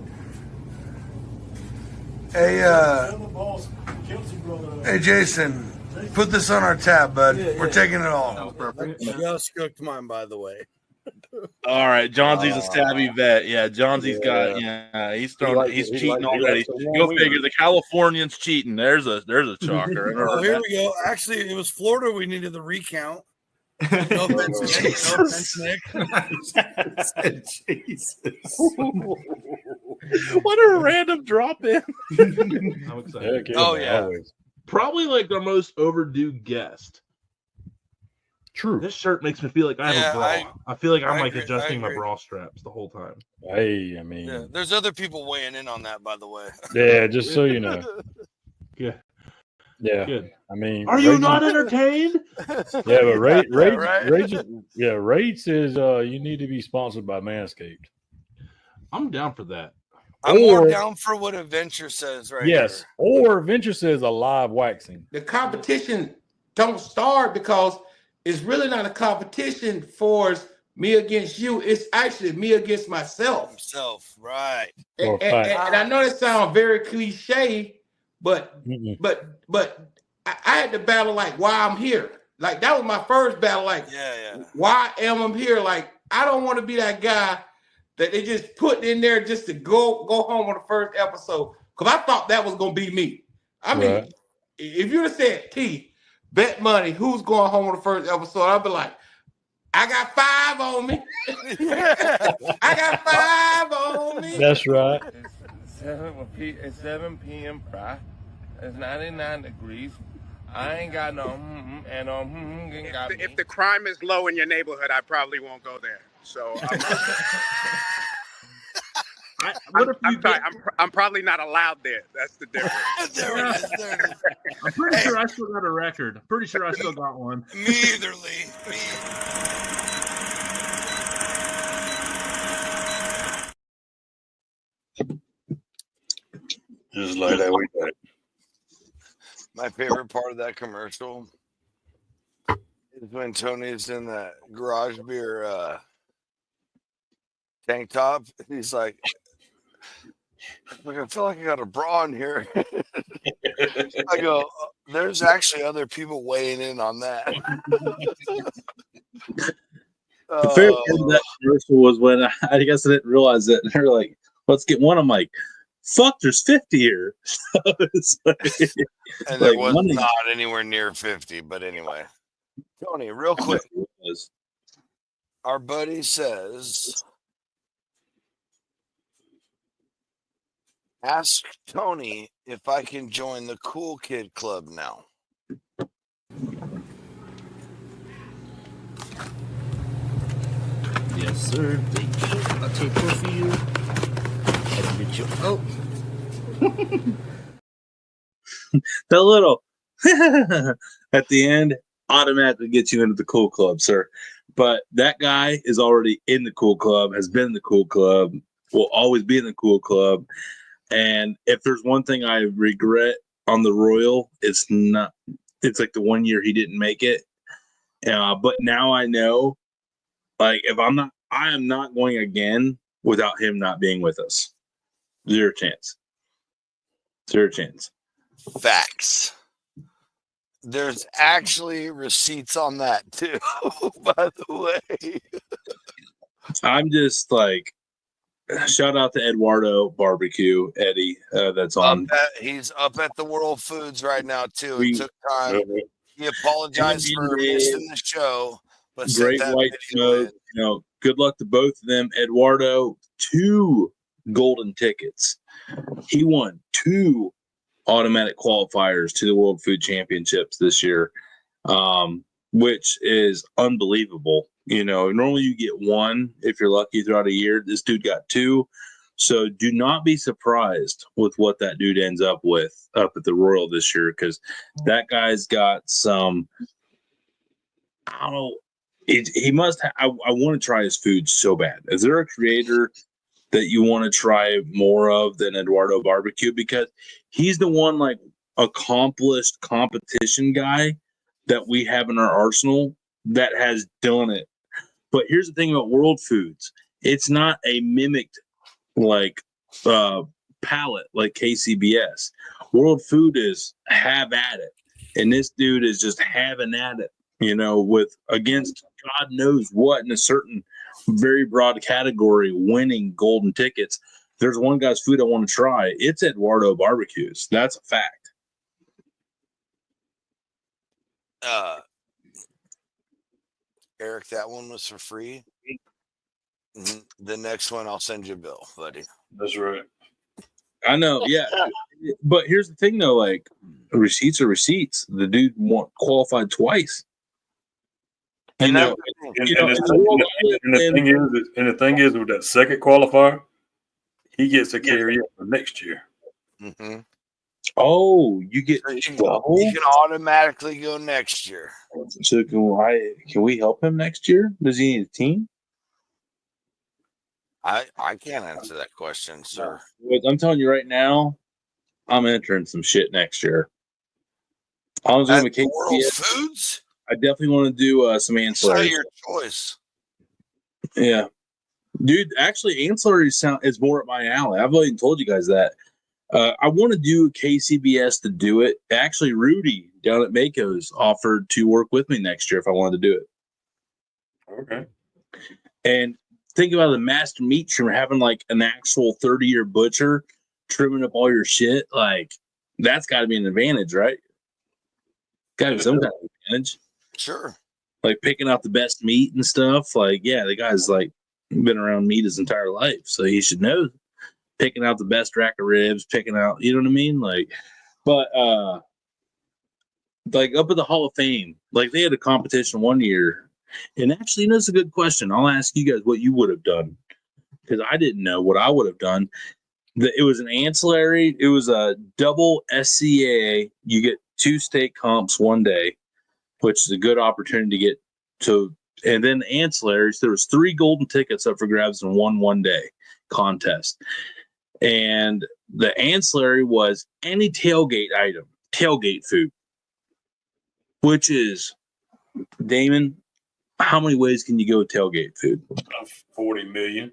Hey, Jason, put this on our tab, bud. We're taking it all. Perfect. Just cooked mine, by the way. All right, Johnsy's a savvy vet. Yeah, Johnsy's got. Yeah, he's cheating already. Go figure. The Californians cheating. There's a shocker. Oh, here we go. Actually, it was Florida. We needed the recount. No offense, Nick. Jesus. What a random drop in. I'm excited. Oh yeah. Probably like our most overdue guest. True. This shirt makes me feel like I have a bra. I feel like I'm like adjusting my bra straps the whole time. Hey, I mean, there's other people weighing in on that, by the way. Yeah, just so you know. Yeah. Yeah. Good. I mean, are you not entertained? Yeah, but rates is you need to be sponsored by Manscaped. I'm down for that. I'm more down for what Adventure says right Yes. here. Or Adventure says a live waxing. The competition don't start because it's really not a competition for me against you. It's actually me against myself. Right. And I know that sounds very cliche, but I had to battle like why I'm here. Like that was my first battle. Like, why am I here? Like, I don't want to be that guy that they just put in there just to go home on the first episode. Because I thought that was gonna be me. I mean, if you'd have said T, bet money, who's going home on the first episode? I'd be like, I got 5 on me. I got 5 on me. That's right. It's 7 p.m. It's 99 degrees. I ain't got no and got if the crime is low in your neighborhood, I probably won't go there. So I'm probably not allowed there. That's the difference. There it is. I'm pretty sure I still got a record. I'm pretty sure I still got one. Me either, Lee. Just like that we did. My favorite part of that commercial is when Tony's in that garage beer tank top. He's like, I feel like I got a bra in here. I go, there's actually other people weighing in on that. The favorite part of that commercial was when I guess I didn't realize it. And they're like, let's get one. I'm like, fuck, there's 50 here. And there was not anywhere near 50, but anyway. Tony, real quick. Our buddy says, ask Tony if I can join the Cool Kid Club now. Yes, sir. I'll take both of you. Oh. The little at the end automatically gets you into the Cool Club, sir. But that guy is already in the Cool Club, has been in the Cool Club will always be in the Cool Club. And if there's one thing I regret on the Royal, it's like the 1 year he didn't make it. But now I know, like, I am not going again without him not being with us. Zero chance. Facts. There's actually receipts on that too, by the way. I'm just like, shout out to Eduardo Barbecue, Eddie. That's on. He's up at the World Foods right now too. He took time. He apologized for missing the show, but Great White Smoke. Good luck to both of them. Eduardo, 2 golden tickets. He won 2 automatic qualifiers to the World Food Championships this year, which is unbelievable. Normally you get 1 if you're lucky throughout a year. This dude got 2. So do not be surprised with what that dude ends up with up at the Royal this year, because that guy's got some, I don't know, he must I want to try his food so bad. Is there a creator that you want to try more of than Eduardo Barbecue? Because he's the one, like, accomplished competition guy that we have in our arsenal that has done it. But here's the thing about World Foods. It's not a mimicked, like, palette like KCBS. World Food is have at it. And this dude is just having at it, with against God knows what in a certain very broad category, winning golden tickets. There's one guy's food I want to try. It's Eduardo Barbecues. That's a fact. Eric, that one was for free. The next one, I'll send you a bill, buddy. That's right. I know, yeah. But here's the thing, though. Like, receipts are receipts. The dude qualified twice. And the thing is, with that second qualifier, he gets to carry it for next year. Mm-hmm. Oh, you get he can automatically go next year. So can we help him next year? Does he need a team? I can't answer that question, sir. I'm telling you right now, I'm entering some shit next year. I was going to World Foods. I definitely want to do some ancillary. Your choice. Yeah, dude. Actually, ancillary is more up my alley. I've already told you guys that. I want to do KCBS to do it. Actually, Rudy down at Mako's offered to work with me next year if I wanted to do it. Okay. And think about the master meat trimmer having like an actual 30-year butcher trimming up all your shit. Like, that's got to be an advantage, right? Got to be some kind of advantage. Sure. Like picking out the best meat and stuff. Like, yeah, the guy's like been around meat his entire life, so he should know. Picking out the best rack of ribs, picking out, you know what I mean? Like, but like up at the Hall of Fame, like they had a competition one year. And actually, that's a good question. I'll ask you guys what you would have done, because I didn't know what I would have done. It was an ancillary. It was a double SCAA. You get 2 state comps one day, which is a good opportunity to get to. And then ancillaries, there was 3 golden tickets up for grabs in one day contest. And the ancillary was any tailgate item, tailgate food, which is, Damon, how many ways can you go with tailgate food? 40 million.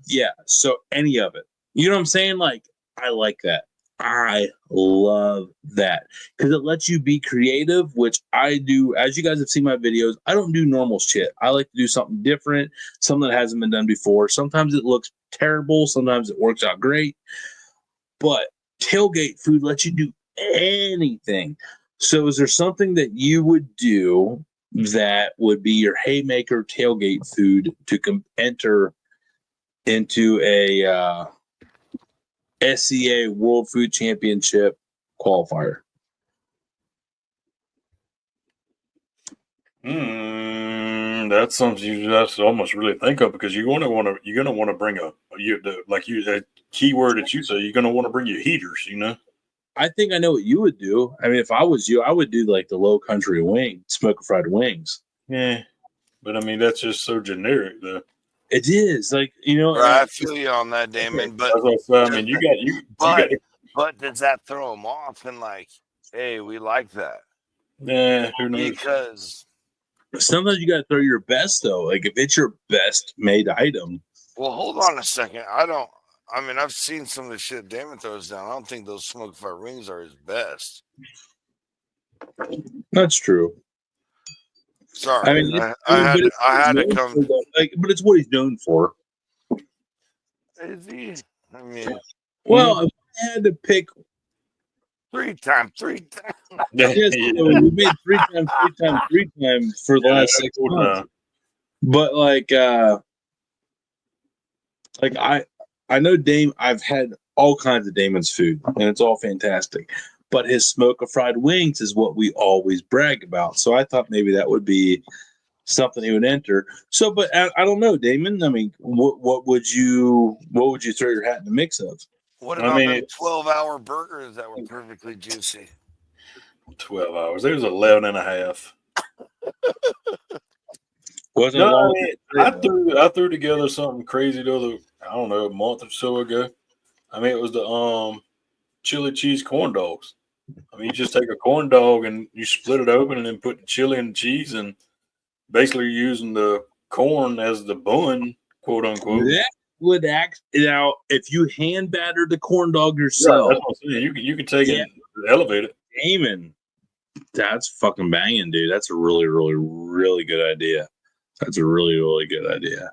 Yeah, so any of it. You know what I'm saying? Like, I like that. I love that because it lets you be creative, which I do. As you guys have seen my videos, I don't do normal shit. I like to do something different, something that hasn't been done before. Sometimes it looks terrible. Sometimes it works out great. But tailgate food lets you do anything. So is there something that you would do that would be your haymaker tailgate food to enter into a SCA World Food Championship qualifier? That's something you just almost really think of, because you're gonna want to bring the keyword that you say, you're gonna want to bring your heaters. I think I know what you would do. I mean, if I was you, I would do like the Low Country wing, smoker fried wings. Yeah, but I mean that's just so generic though. It is like Right, I feel you on that, Damon. But I mean, you got. But does that throw them off? And like, hey, we like that. Yeah, who knows? Because sometimes you got to throw your best though. Like if it's your best made item. Well, hold on a second. I mean, I've seen some of the shit Damon throws down. I don't think those smoke fire rings are his best. That's true. Sorry, I mean, I had to come. But it's what he's known for. Is he? I mean, well, if I had to pick three times. Yes, so we made three times for the last 6 months. But I know I've had all kinds of Damon's food, and it's all fantastic. But his smoke of fried wings is what we always brag about. So I thought maybe that would be something he would enter. So, but I don't know, Damon. I mean, what would you throw your hat in the mix of? What about the 12-hour burgers that were perfectly juicy? 12 hours. It was 11 and a half. Wasn't long. I threw together something crazy a month or so ago. I mean, it was the chili cheese corn dogs. I mean, you just take a corn dog and you split it open and then put the chili and the cheese, and basically you're using the corn as the bun, quote unquote. That would now if you hand batter the corn dog yourself. That's what I'm saying. You can take it and elevate it. Damon, that's fucking banging, dude. That's a really, really, really good idea. That's a really, really good idea.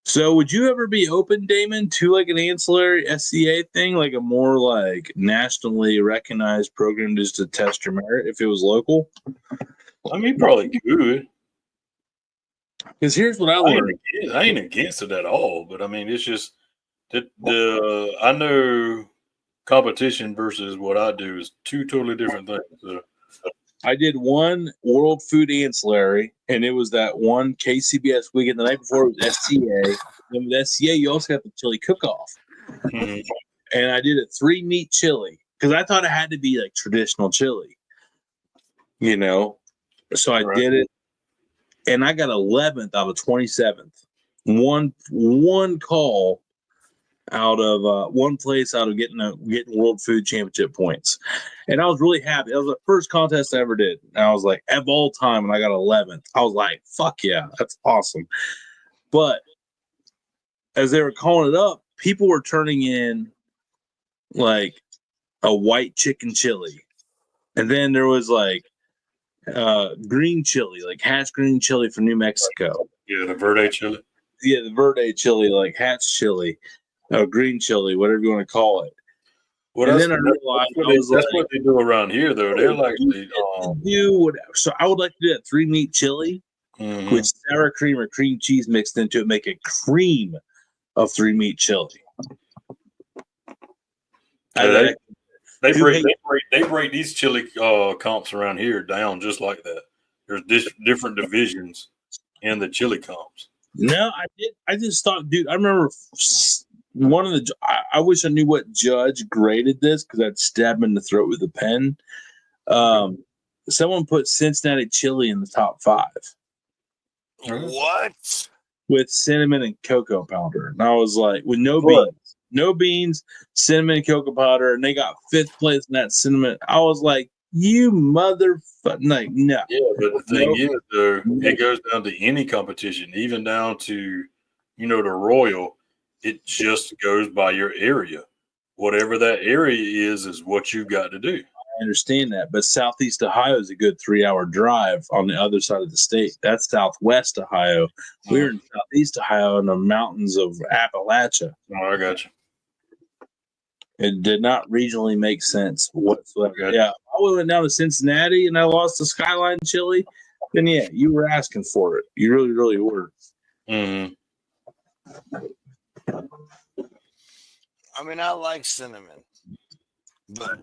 So would you ever be open, Damon, to like an ancillary SCA thing, like a more like nationally recognized program just to test your merit if it was local? I mean, probably could. Because here's what I learned. I ain't against it at all, but I mean, it's just that I know competition versus what I do is two totally different things. So. I did one World Food Ancillary, and it was that one KCBS weekend. The night before it was SCA. Then with SCA, you also got the chili cook-off. Mm-hmm. And I did a 3-meat chili because I thought it had to be like traditional chili, So I did it, and I got 11th out of 27th. One call out of one place out of getting World Food Championship points. And I was really happy. That was the first contest I ever did. And I was like, of all time, and I got 11th. I was like, fuck yeah, that's awesome. But as they were calling it up, people were turning in like a white chicken chili. And then there was like green chili, like hatch green chili from New Mexico. Yeah, the Verde chili. Yeah, the Verde chili, like hatch chili. Green chili, whatever you want to call it. Well, and then I realized that's what they do around here, though. They're like so I would like to do that 3-meat chili with sour cream or cream cheese mixed into it, make a cream of 3-meat chili. They break these chili comps around here down just like that. There's different divisions in the chili comps. No, I just thought, dude. I remember one of the. I wish I knew what judge graded this because I'd stab him in the throat with a pen. Someone put Cincinnati chili in the top 5. What? With cinnamon and cocoa powder, and I was like, with no beans, cinnamon and cocoa powder, and they got 5th place in that cinnamon. I was like, you motherfucker, like, no. Yeah, but the thing is, though, it goes down to any competition, even down to, the Royal. It just goes by your area. Whatever that area is what you've got to do. I understand that, but Southeast Ohio is a good 3-hour drive on the other side of the state. That's Southwest Ohio. We're in Southeast Ohio in the mountains of Appalachia. Oh, I got you. It did not regionally make sense whatsoever. Yeah, I went down to Cincinnati and I lost the Skyline chili. Then yeah, you were asking for it. You really, really were. Mm-hmm. I mean, I like cinnamon, but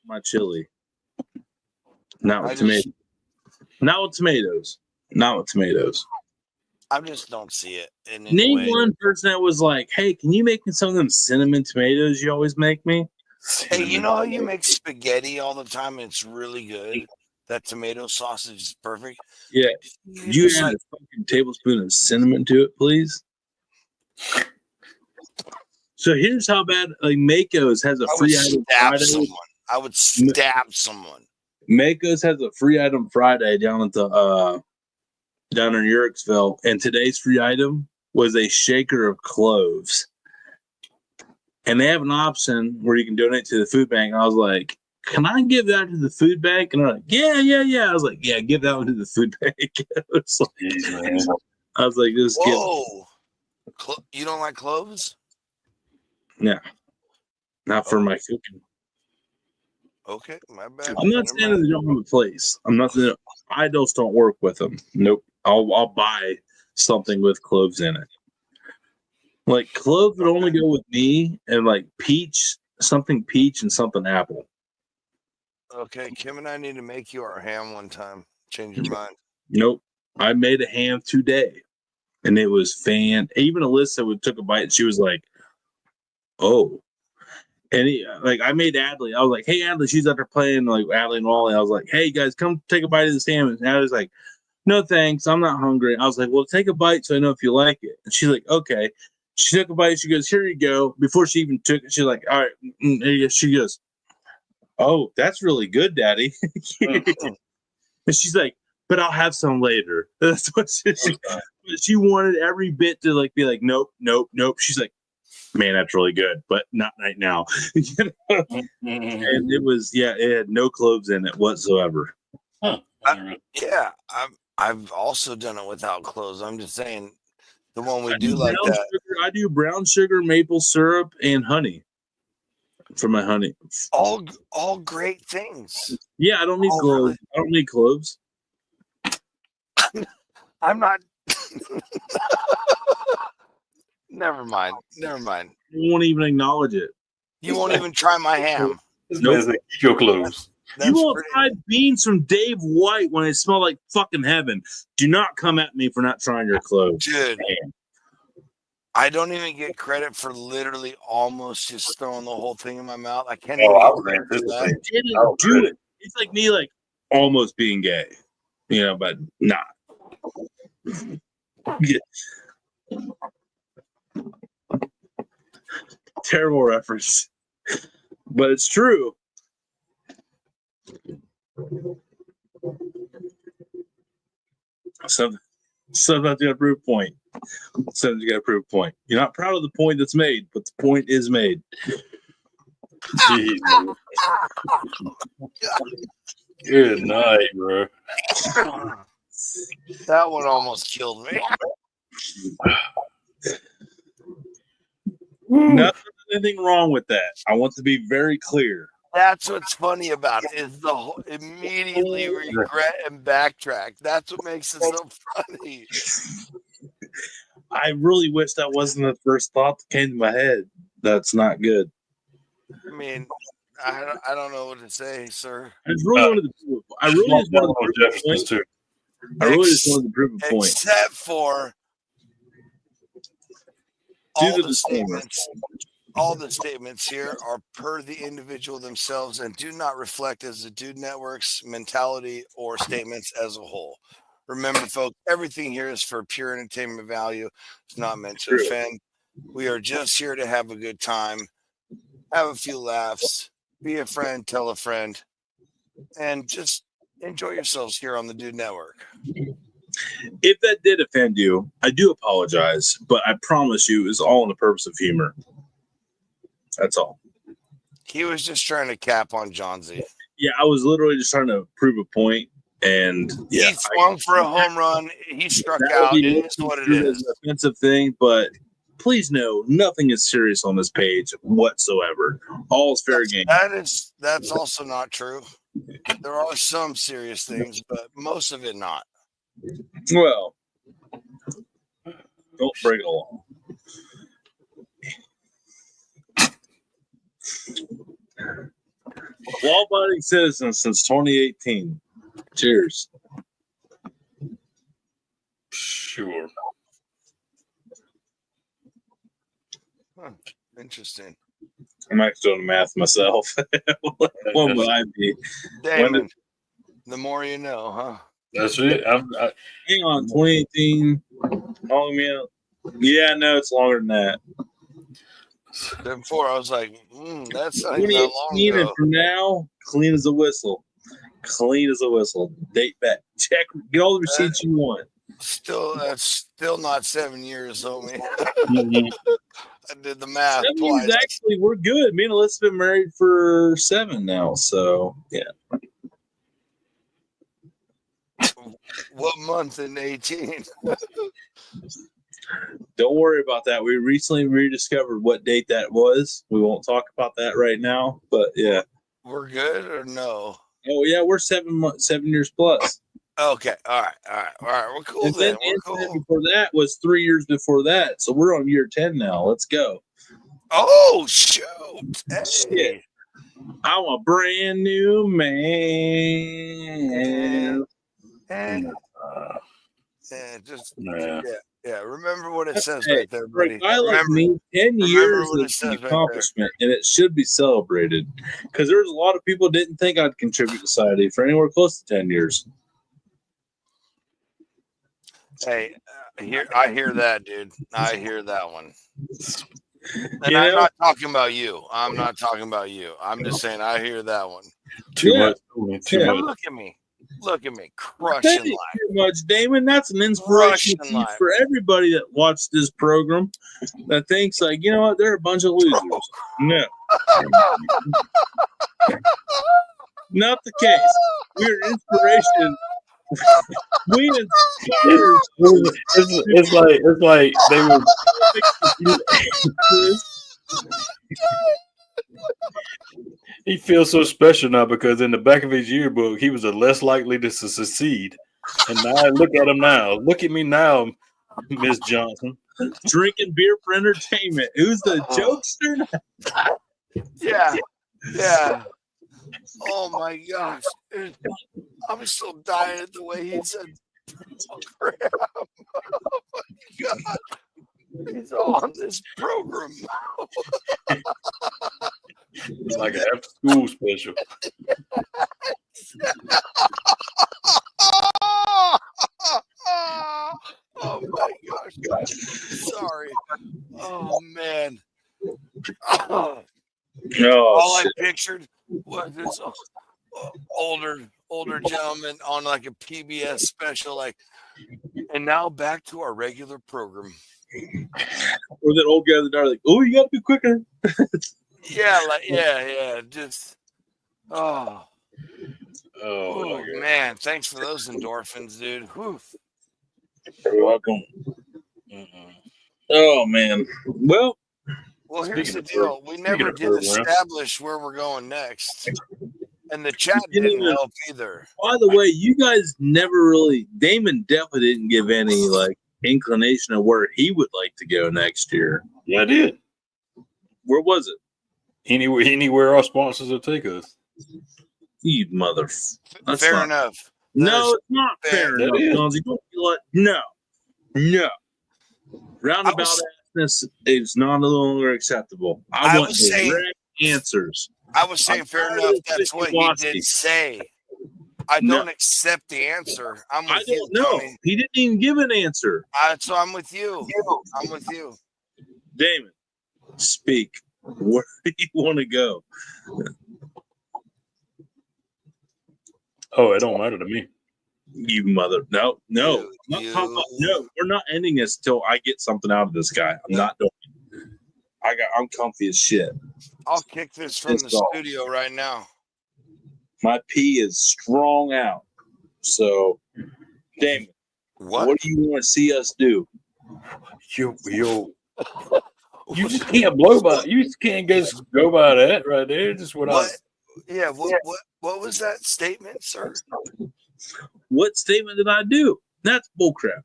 my chili, not with tomatoes. Not with tomatoes. Not with tomatoes. I just don't see it. Name one person that was like, "Hey, can you make me some of them cinnamon tomatoes you always make me?" Hey, you know how you make spaghetti all the time and it's really good? That tomato sausage is perfect. Yeah. You add a fucking tablespoon of cinnamon to it, please. So here's how bad Mako's has a free item Friday. I would stab someone. Mako's has a free item Friday down at the down in Urixville, and today's free item was a shaker of cloves. And they have an option where you can donate to the food bank. And I was like, can I give that to the food bank? And they're like, yeah. I was like, yeah, give that one to the food bank. I was like, just whoa. You don't like cloves? No. Not for my cooking. Okay, my bad. I'm not saying that they don't have a place. I'm not saying I just don't work with them. Nope. I'll buy something with cloves in it. Like cloves would only go with me, and like something peach and something apple. Okay, Kim and I need to make you our ham one time. Change your mind. Nope. I made a ham today, and it was even Alyssa took a bite, and she was like, "Oh." And I made Adley. I was like, "Hey, Adley," she's out there playing like Adley and Wally. I was like, "Hey guys, come take a bite of the salmon." And Adley's like, "No thanks, I'm not hungry." I was like, "Well, take a bite so I know if you like it." And she's like, "Okay." She took a bite. She goes, "Here you go." Before she even took it, she's like, "All right." She goes, "Oh, that's really good, Daddy." And she's like, "But I'll have some later." That's what she wanted every bit to be like, "Nope." She's like, "Man, that's really good, but not right now." And it was, it had no cloves in it whatsoever. I've also done it without cloves. I'm just saying the one we do like that. I do brown sugar, maple syrup, and honey for my honey. All great things. Yeah, I don't need cloves. Really? I don't need cloves. I'm not. Never mind. You won't even acknowledge it. You won't even try my ham. Nope. Your clothes. You won't try beans from Dave White when they smell like fucking heaven. Do not come at me for not trying your clothes. Dude, I don't even get credit for literally almost just throwing the whole thing in my mouth. I can't even get credit for that. I didn't do it. It's like me almost being gay. But not. Yeah. Terrible reference. But it's true. Sometimes you got to prove a point. Sometimes you got to prove a point. You're not proud of the point that's made, but the point is made. Jeez. Good night, bro. That one almost killed me. Nothing wrong with that. I want to be very clear. That's what's funny about it is the whole immediately regret and backtrack. That's what makes it so funny. I really wish that wasn't the first thought that came to my head. That's not good. I mean, I don't know what to say, sir. I really just wanted to prove a point. Except for all the statements here are per the individual themselves and do not reflect as the Dude Network's mentality or statements as a whole. Remember, folks, everything here is for pure entertainment value. It's not meant to offend. We are just here to have a good time, have a few laughs, be a friend, tell a friend, and just enjoy yourselves here on the Dude Network. If that did offend you, I do apologize, but I promise you it's all in the purpose of humor. That's all. He was just trying to cap on John Z. Yeah, I was literally just trying to prove a point, and he swung for a home run. He struck out. It is what it is. It's an offensive thing, but please know nothing is serious on this page whatsoever. All is fair game. That's also not true. There are some serious things, but most of it not. Well, don't break the law. Law-abiding citizens since 2018. Cheers. Sure. Huh. Interesting. I'm actually doing the math myself. What would I be? Damon. The more you know, huh? That's it. Hang on, 2018. Long me out. Yeah, no, it's longer than that. Then before I was like, that's not even that long 2018 ago. and from now, clean as a whistle. Clean as a whistle. Date back. Check. Get all the receipts you want. That's still not 7 years, homie. Mm-hmm. I did the math 7 twice. years, actually, we're good. Me and Alyssa have been married for 7 now, so yeah. What month in 18? Don't worry about that. We recently rediscovered what date that was. We won't talk about that right now, but yeah. We're good or no? Oh yeah, we're 7 years plus. Okay, all right. We're cool And then. then We're cool. before that was 3 years before that, so we're on year 10 now. Let's go. Oh shoot! Hey. Shit. I'm a brand new man. Yeah. Remember what it says right there, For a buddy. guy like me, 10 years what it is says an right accomplishment, and it should be celebrated. Because there's a lot of people didn't think I'd contribute to society for anywhere close to 10 years. Hey, I hear that, dude. I hear that one. And You I'm know? not talking about you. I'm not talking about you. I'm just saying I hear that one. Too much. Look at me, crushing Thank you life. very much, Damon. That's an inspirational Crushing piece life. for everybody that watched this program that thinks, like, you know what, they're a bunch of losers. No. Not the case. We're inspiration. We inspire. It's like they were. He feels so special now because in the back of his yearbook, he was less likely to succeed. And now look at him now. Look at me now, Miss Johnson. Drinking beer for entertainment. Who's the jokester? Yeah. Oh my gosh. I'm still dying at the way he said, oh, crap. Oh my God. He's on this program. It's like an after school special. Oh my gosh. Sorry. Oh man. All I pictured was this older gentleman on like a PBS special, like, and now back to our regular program. Or that old guy in the dark, like, oh, you gotta be quicker. Yeah. Just oh my man, thanks for those endorphins, dude. Whew. You're welcome. Oh man. Well, Here's the deal. We never did establish where we're going next. And the chat didn't help either. By the way, you guys never really, Damon definitely didn't give any like inclination of where he would like to go next year. Yeah, I did. Where was it? Anywhere our sponsors will take us. You mother. Fair enough. No, it's not fair enough, Jonesy. Don't be like, no. Roundabout assness is not no longer acceptable. I want direct answers. I was saying fair enough. That's what he did say. I don't accept the answer. I'm with you, Tony. He didn't even give an answer. So I'm with you. I'm with you. Damon, speak. Where do you want to go? Oh, it don't matter to me. You mother. No. We're not ending this till I get something out of this guy. I'm not doing it. I'm comfy as shit. I'll kick this from the studio right now. My pee is strong out. So, Damon, what do you want to see us do? You just can't blow by. You just can't just go by that right there. Just what? What was that statement, sir? What statement did I do? That's bullcrap.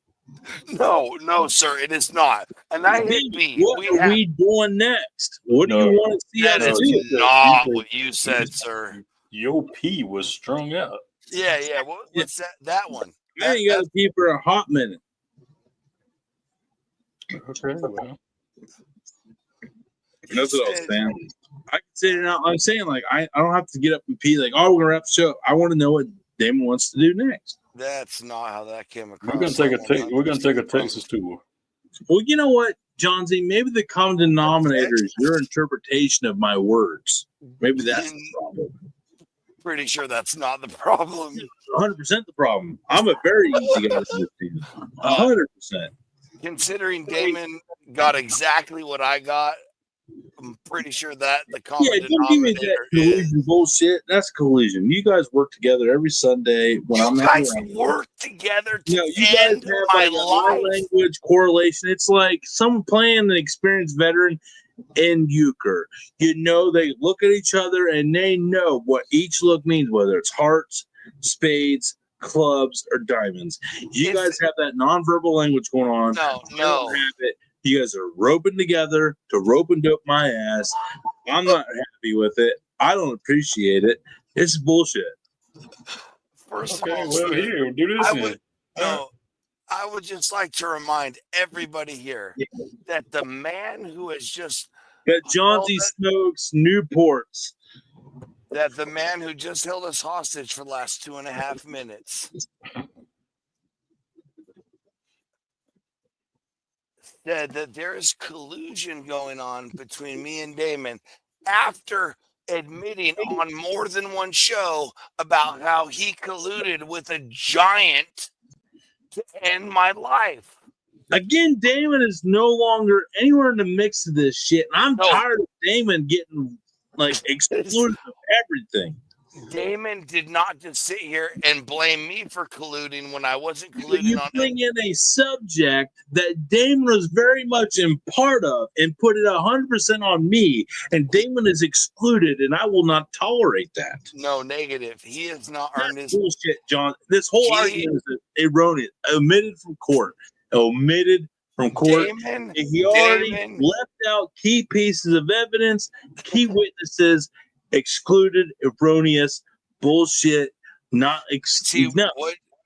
No, sir, it is not. And I hit B. What are we doing next? What do you want to see us do? That's not what you said, sir. Your pee was strung out. Yeah. What's that one? Man, you got to pee for a hot minute. Okay, well. That's what I was saying. I can say it now. I'm saying, like, I don't have to get up and pee. Like, oh, we're going to have to show. I want to know what Damon wants to do next. That's not how that came across. We're gonna take a Texas tour. Well, you know what, John Z? Maybe the common denominator is your interpretation of my words. Maybe that's the problem. Pretty sure that's not the problem. 100% the problem. I'm a very easy guy to understand. 100%. Considering Damon got exactly what I got, I'm pretty sure that the common don't give me that denominator collusion bullshit. That's collusion. You guys work together every Sunday when I'm not around. You guys work together to you guys end have my like life. language correlation. It's like someone playing an experienced veteran in euchre. You know, they look at each other and they know what each look means, whether it's hearts, spades, clubs, or diamonds. You guys have that nonverbal language going on. No. I don't have it. You guys are roping together to rope and dope my ass. I'm not happy with it. I don't appreciate it. It's bullshit. First Okay, of all, well, sir, here, do this. I would just like to remind everybody here that the man who has just that John Z smokes Newports. That the man who just held us hostage for the last 2.5 minutes said that there is collusion going on between me and Damon after admitting on more than one show about how he colluded with a giant to end my life. Again, Damon is no longer anywhere in the mix of this shit. And I'm tired of Damon getting like excluded of everything. Damon did not just sit here and blame me for colluding when I wasn't colluding you on bring in a subject that Damon was very much in part of and put it 100% on me, and Damon is excluded, and I will not tolerate that. No, negative. He has not earned his bullshit, John. This whole argument is erroneous. Omitted from court. Damon, he already left out key pieces of evidence, key witnesses, excluded, erroneous, bullshit, not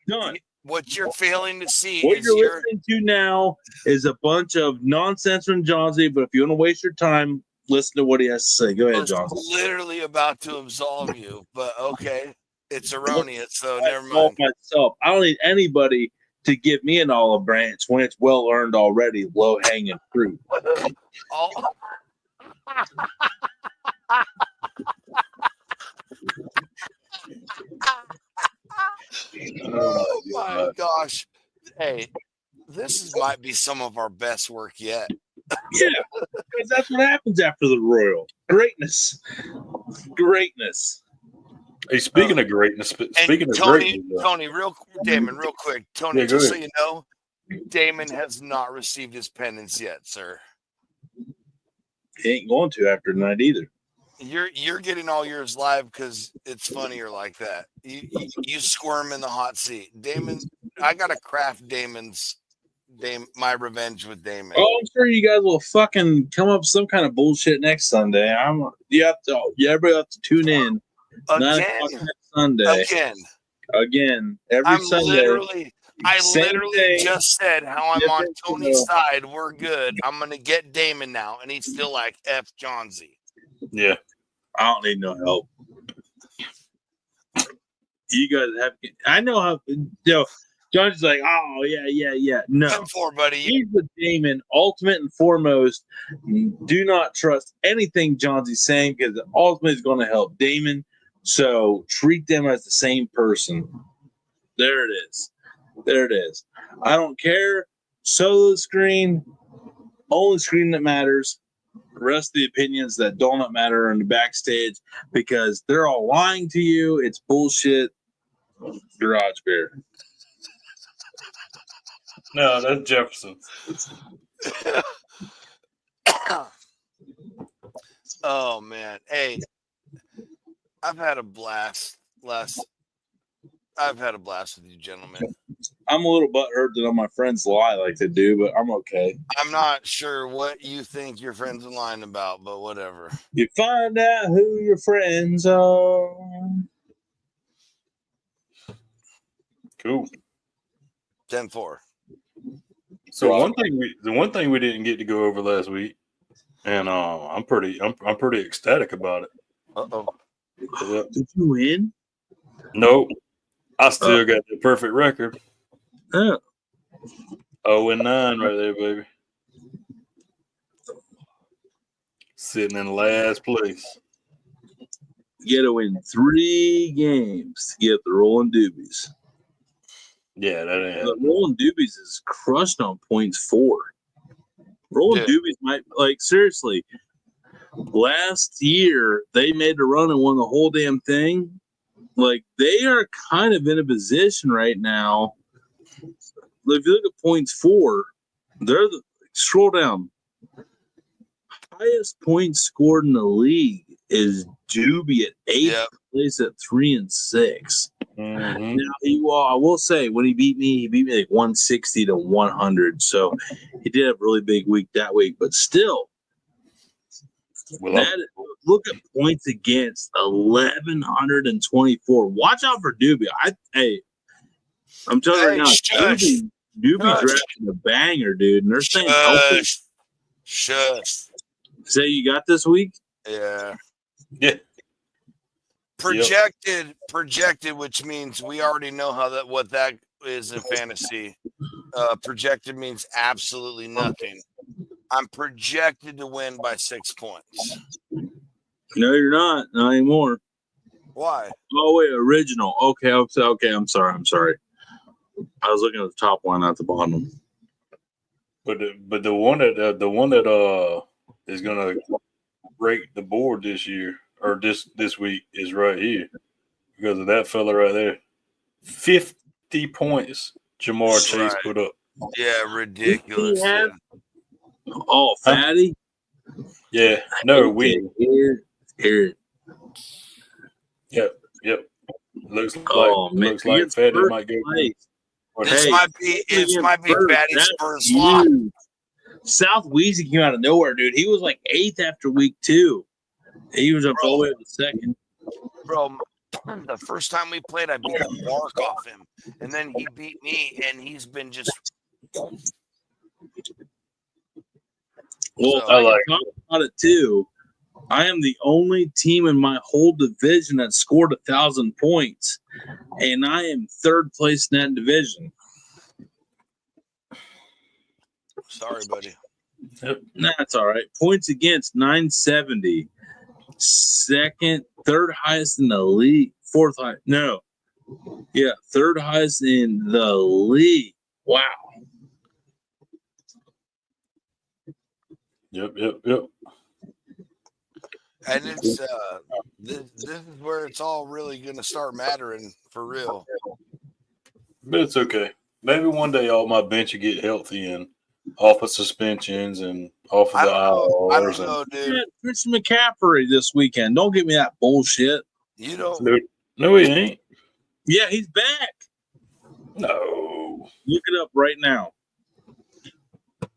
done. What you're failing to see what is you're listening to now is a bunch of nonsense from John Z. But if you want to waste your time, listen to what he has to say. Go ahead, John. Literally about to absolve you, but okay, it's erroneous, so never I mind. Myself, I don't need anybody to give me an olive branch when it's well earned already, low hanging fruit. Oh my gosh. Hey, this might be some of our best work yet. Yeah, because that's what happens after the Royal. Greatness. Hey, speaking of greatness, Damon, real quick. Tony, just so you know, Damon has not received his penance yet, sir. He ain't going to after tonight either. You're getting all yours live because it's funnier like that. You squirm in the hot seat. Damon, I gotta craft my revenge with Damon. Oh, I'm sure you guys will fucking come up with some kind of bullshit next Sunday. Everybody have to tune in. Again, next Sunday. Again. Every Sunday. I literally just said how I'm on Tony's side. We're good. I'm gonna get Damon now, and he's still like F John Z. Yeah, I don't need no help. You guys have. I know how. John's like, oh yeah. No, 10-4, buddy. He's with Damon. Ultimate and foremost, do not trust anything John Z's saying because ultimately is going to help Damon. So treat them as the same person. There it is. I don't care. Solo screen, only screen that matters. The rest of the opinions that do not matter on the backstage because they're all lying to you. It's bullshit. Garage beer. No, that's Jefferson. Oh man, hey, I've had a blast, I've had a blast with you, gentlemen. I'm a little butthurt that all my friends lie like they do, but I'm okay. I'm not sure what you think your friends are lying about, but whatever. You find out who your friends are. Cool. 10-4. So the one thing we didn't get to go over last week, and I'm pretty ecstatic about it. Uh-oh. Did you win? No. I still got the perfect record. Yeah. 0-9 right there, baby. Sitting in last place. You got to win 3 games to get the Rolling Doobies. Yeah, that ain't The Rolling Doobies is crushed on points 4. Rolling Doobies might, like, seriously, last year they made a run and won the whole damn thing. Like, they are kind of in a position right now. If you look at points 4, they're scroll down. Highest points scored in the league is Doobie at 8th place at 3-6. Mm-hmm. Now, I will say when he beat me like 160 to 100. So he did have a really big week that week, but still, look at points against 1,124. Watch out for Doobie. I'm telling you right now, Doobie drafted a banger, dude, and they're staying healthy. Shush. Say you got this week? Yeah. Yeah. Projected, which means we already know what that is in fantasy. Projected means absolutely nothing. I'm projected to win by 6 points. No, you're not. Not anymore. Why? Oh wait, original. Okay. I'm sorry. I was looking at the top one, not the bottom. But the one that is gonna break the board this year or this week is right here because of that fella right there. 50 points Jamar Chase put up. Yeah, ridiculous. Yeah. Oh, Fatty? Yeah. No, we here. Yep. Looks like Fatty might go. This might be Fatty's first loss. South Wheezy came out of nowhere, dude. He was like 8th after week 2. He was up all the way to the 2nd. Bro, the first time we played, I beat the bark off him. And then he beat me, and he's been just... Well, I like talk about it, too. I am the only team in my whole division that scored 1,000 points, and I am 3rd place in that division. Sorry, buddy. Yep. That's all right. Points against 970. 2nd, 3rd highest in the league. 4th highest. No. Yeah, 3rd highest in the league. Wow. Yep. And it's this is where it's all really going to start mattering for real. But it's okay. Maybe one day all my bench will get healthy and off of suspensions and off of the IRs. I don't know, dude. Christian McCaffrey this weekend. Don't give me that bullshit. You don't. No, he ain't. Yeah, he's back. No. Look it up right now.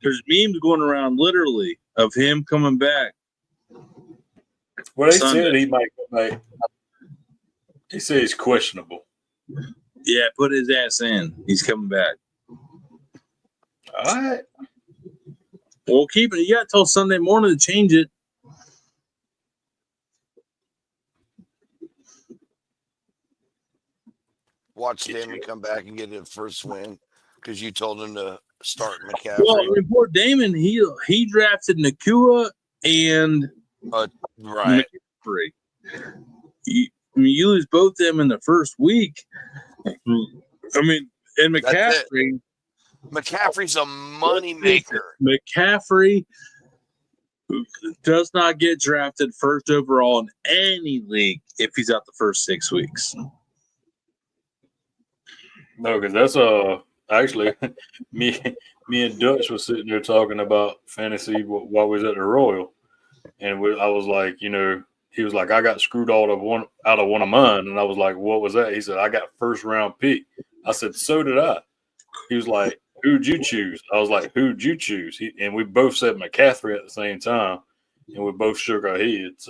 There's memes going around literally of him coming back. Well, they said he might come back. He said he's questionable. Yeah, put his ass in. He's coming back. All right. Well, keep it. You got till Sunday morning to change it. Watch Stanley come back and get his first win because you told him to start McCaffrey. Well, poor Damon, he drafted Nakua and right. McCaffrey. You lose both them in the first week. I mean, and McCaffrey's a money maker. McCaffrey does not get drafted first overall in any league if he's out the first 6 weeks. No, because that's actually me and Dutch was sitting there talking about fantasy while we was at the Royal, and I was like, he was like, I got screwed out of one of mine, and I was like, what was that? He said, I got first round pick. I said, so did I. He was like, who'd you choose? I was like, who'd you choose? And we both said McCaffrey at the same time, and we both shook our heads.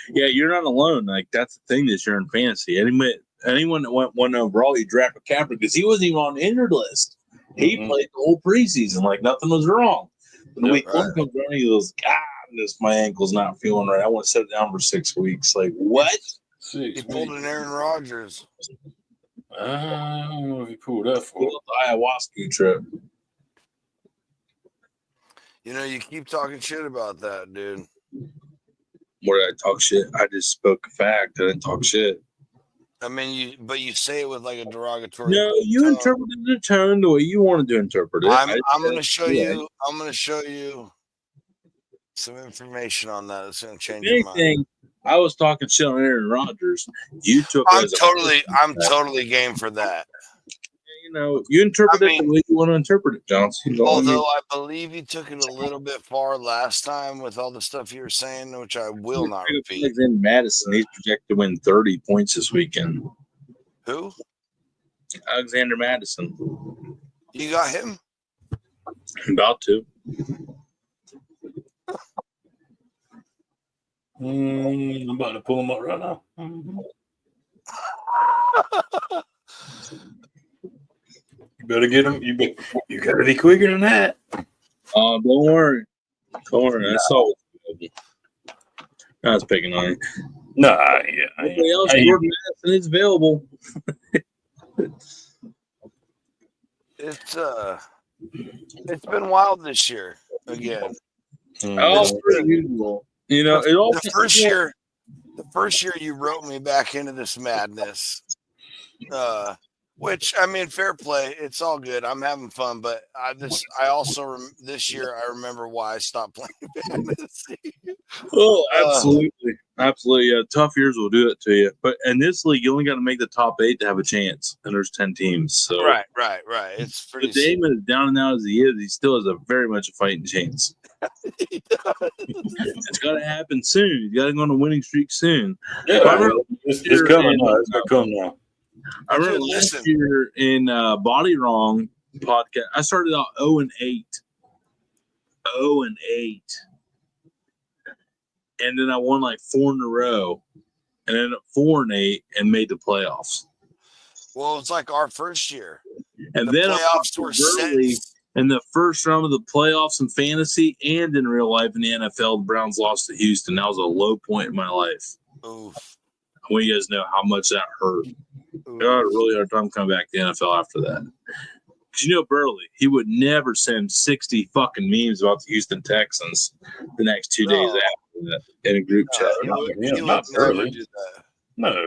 Yeah, you're not alone. Like, that's the thing this year in fantasy. Anyone that went 1 overall, you draft McCaffrey because he wasn't even on the injured list. He played the whole preseason like nothing was wrong. When week 1 comes around, he goes, my ankle's not feeling right. I want to set it down for 6 weeks. Like, what? He pulled an Aaron Rodgers. I don't know if he pulled that for the ayahuasca trip. You know, you keep talking shit about that, dude. Where did I talk shit? I just spoke a fact. I didn't talk shit. I mean, but you say it with like a derogatory. No, you tone. interpreted the tone the way you wanted to interpret it. I'm going to show you. I'm going to show you some information on that. It's going to change your mind. I was talking shit on Aaron Rodgers. You took. I'm totally game for that. You know, you interpret it the way you want to interpret it, Johnson. Although I believe you took it a little bit far last time with all the stuff you were saying, which I will not repeat. Alexander Madison, he's projected to win 30 points this weekend. Who? Alexander Madison. You got him? About to. I'm about to pull him up right now. You better get him. You gotta be quicker than that. Oh, don't worry. Don't worry. I saw it. I was picking on you. Nah, yeah. Everybody else, Jordan Madison is available. It's been wild this year again. Oh, pretty usual. You know, the first year you wrote me back into this madness. Which, I mean, fair play. It's all good. I'm having fun, but this year I remember why I stopped playing fantasy. Oh, absolutely, absolutely. Yeah, tough years will do it to you. But in this league, you only got to make the top 8 to have a chance, and there's 10 teams. So right. It's pretty. But Damon, as down and out as he is, he still has a very much a fighting chance. It's got to happen soon. You got to go on a winning streak soon. Yeah, it's coming now. It's gonna come now. I remember last year in Body Wrong podcast, I started out 0-8. 0-8. And then I won like 4 in a row. And then 4-8 and made the playoffs. Well, it's like our first year. And the then playoffs were set. In the first round of the playoffs in fantasy and in real life in the NFL, the Browns lost to Houston. That was a low point in my life. Oof. I want you guys to know how much that hurt. I had a really hard time coming back to the NFL after that. Because you know Burley, he would never send 60 fucking memes about the Houston Texans the next 2 days after that in a group chat. Not Burley. Do that. No.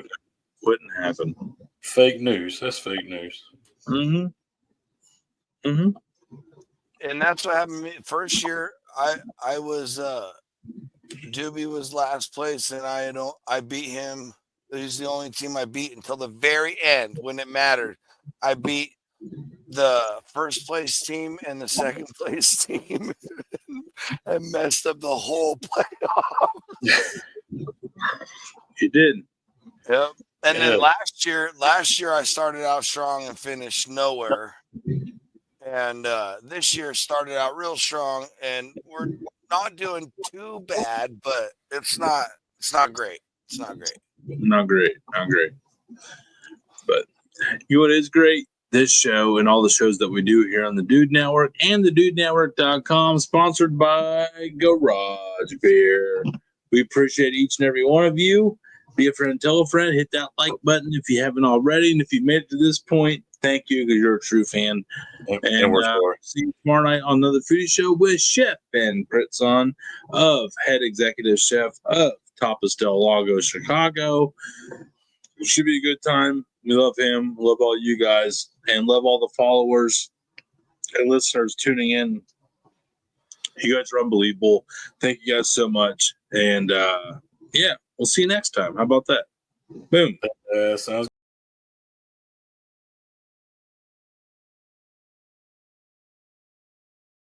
Wouldn't happen. Fake news. That's fake news. Mm-hmm. Mm-hmm. And that's what happened to me. First year, I was Doobie was last place, and I beat him. He's the only team I beat until the very end when it mattered. I beat the first place team and the second place team and messed up the whole playoff. You did. Yep. And then last year I started out strong and finished nowhere. And this year started out real strong, and we're not doing too bad, but it's not great. It's not great. Not great. But you know what is great? This show and all the shows that we do here on the Dude Network and the DudeNetwork.com, sponsored by Garage Beer. We appreciate each and every one of you. Be a friend, tell a friend, hit that like button if you haven't already. And if you made it to this point, thank you, because you're a true fan. And see you tomorrow night on another foodie show with Chef Ben Pritzon of Head Executive Chef of Tapas Del Lago, Chicago. It should be a good time. We love him, love all you guys, and love all the followers and listeners tuning in. You guys are unbelievable. Thank you guys so much. And yeah, we'll see you next time. How about that? Boom. Sounds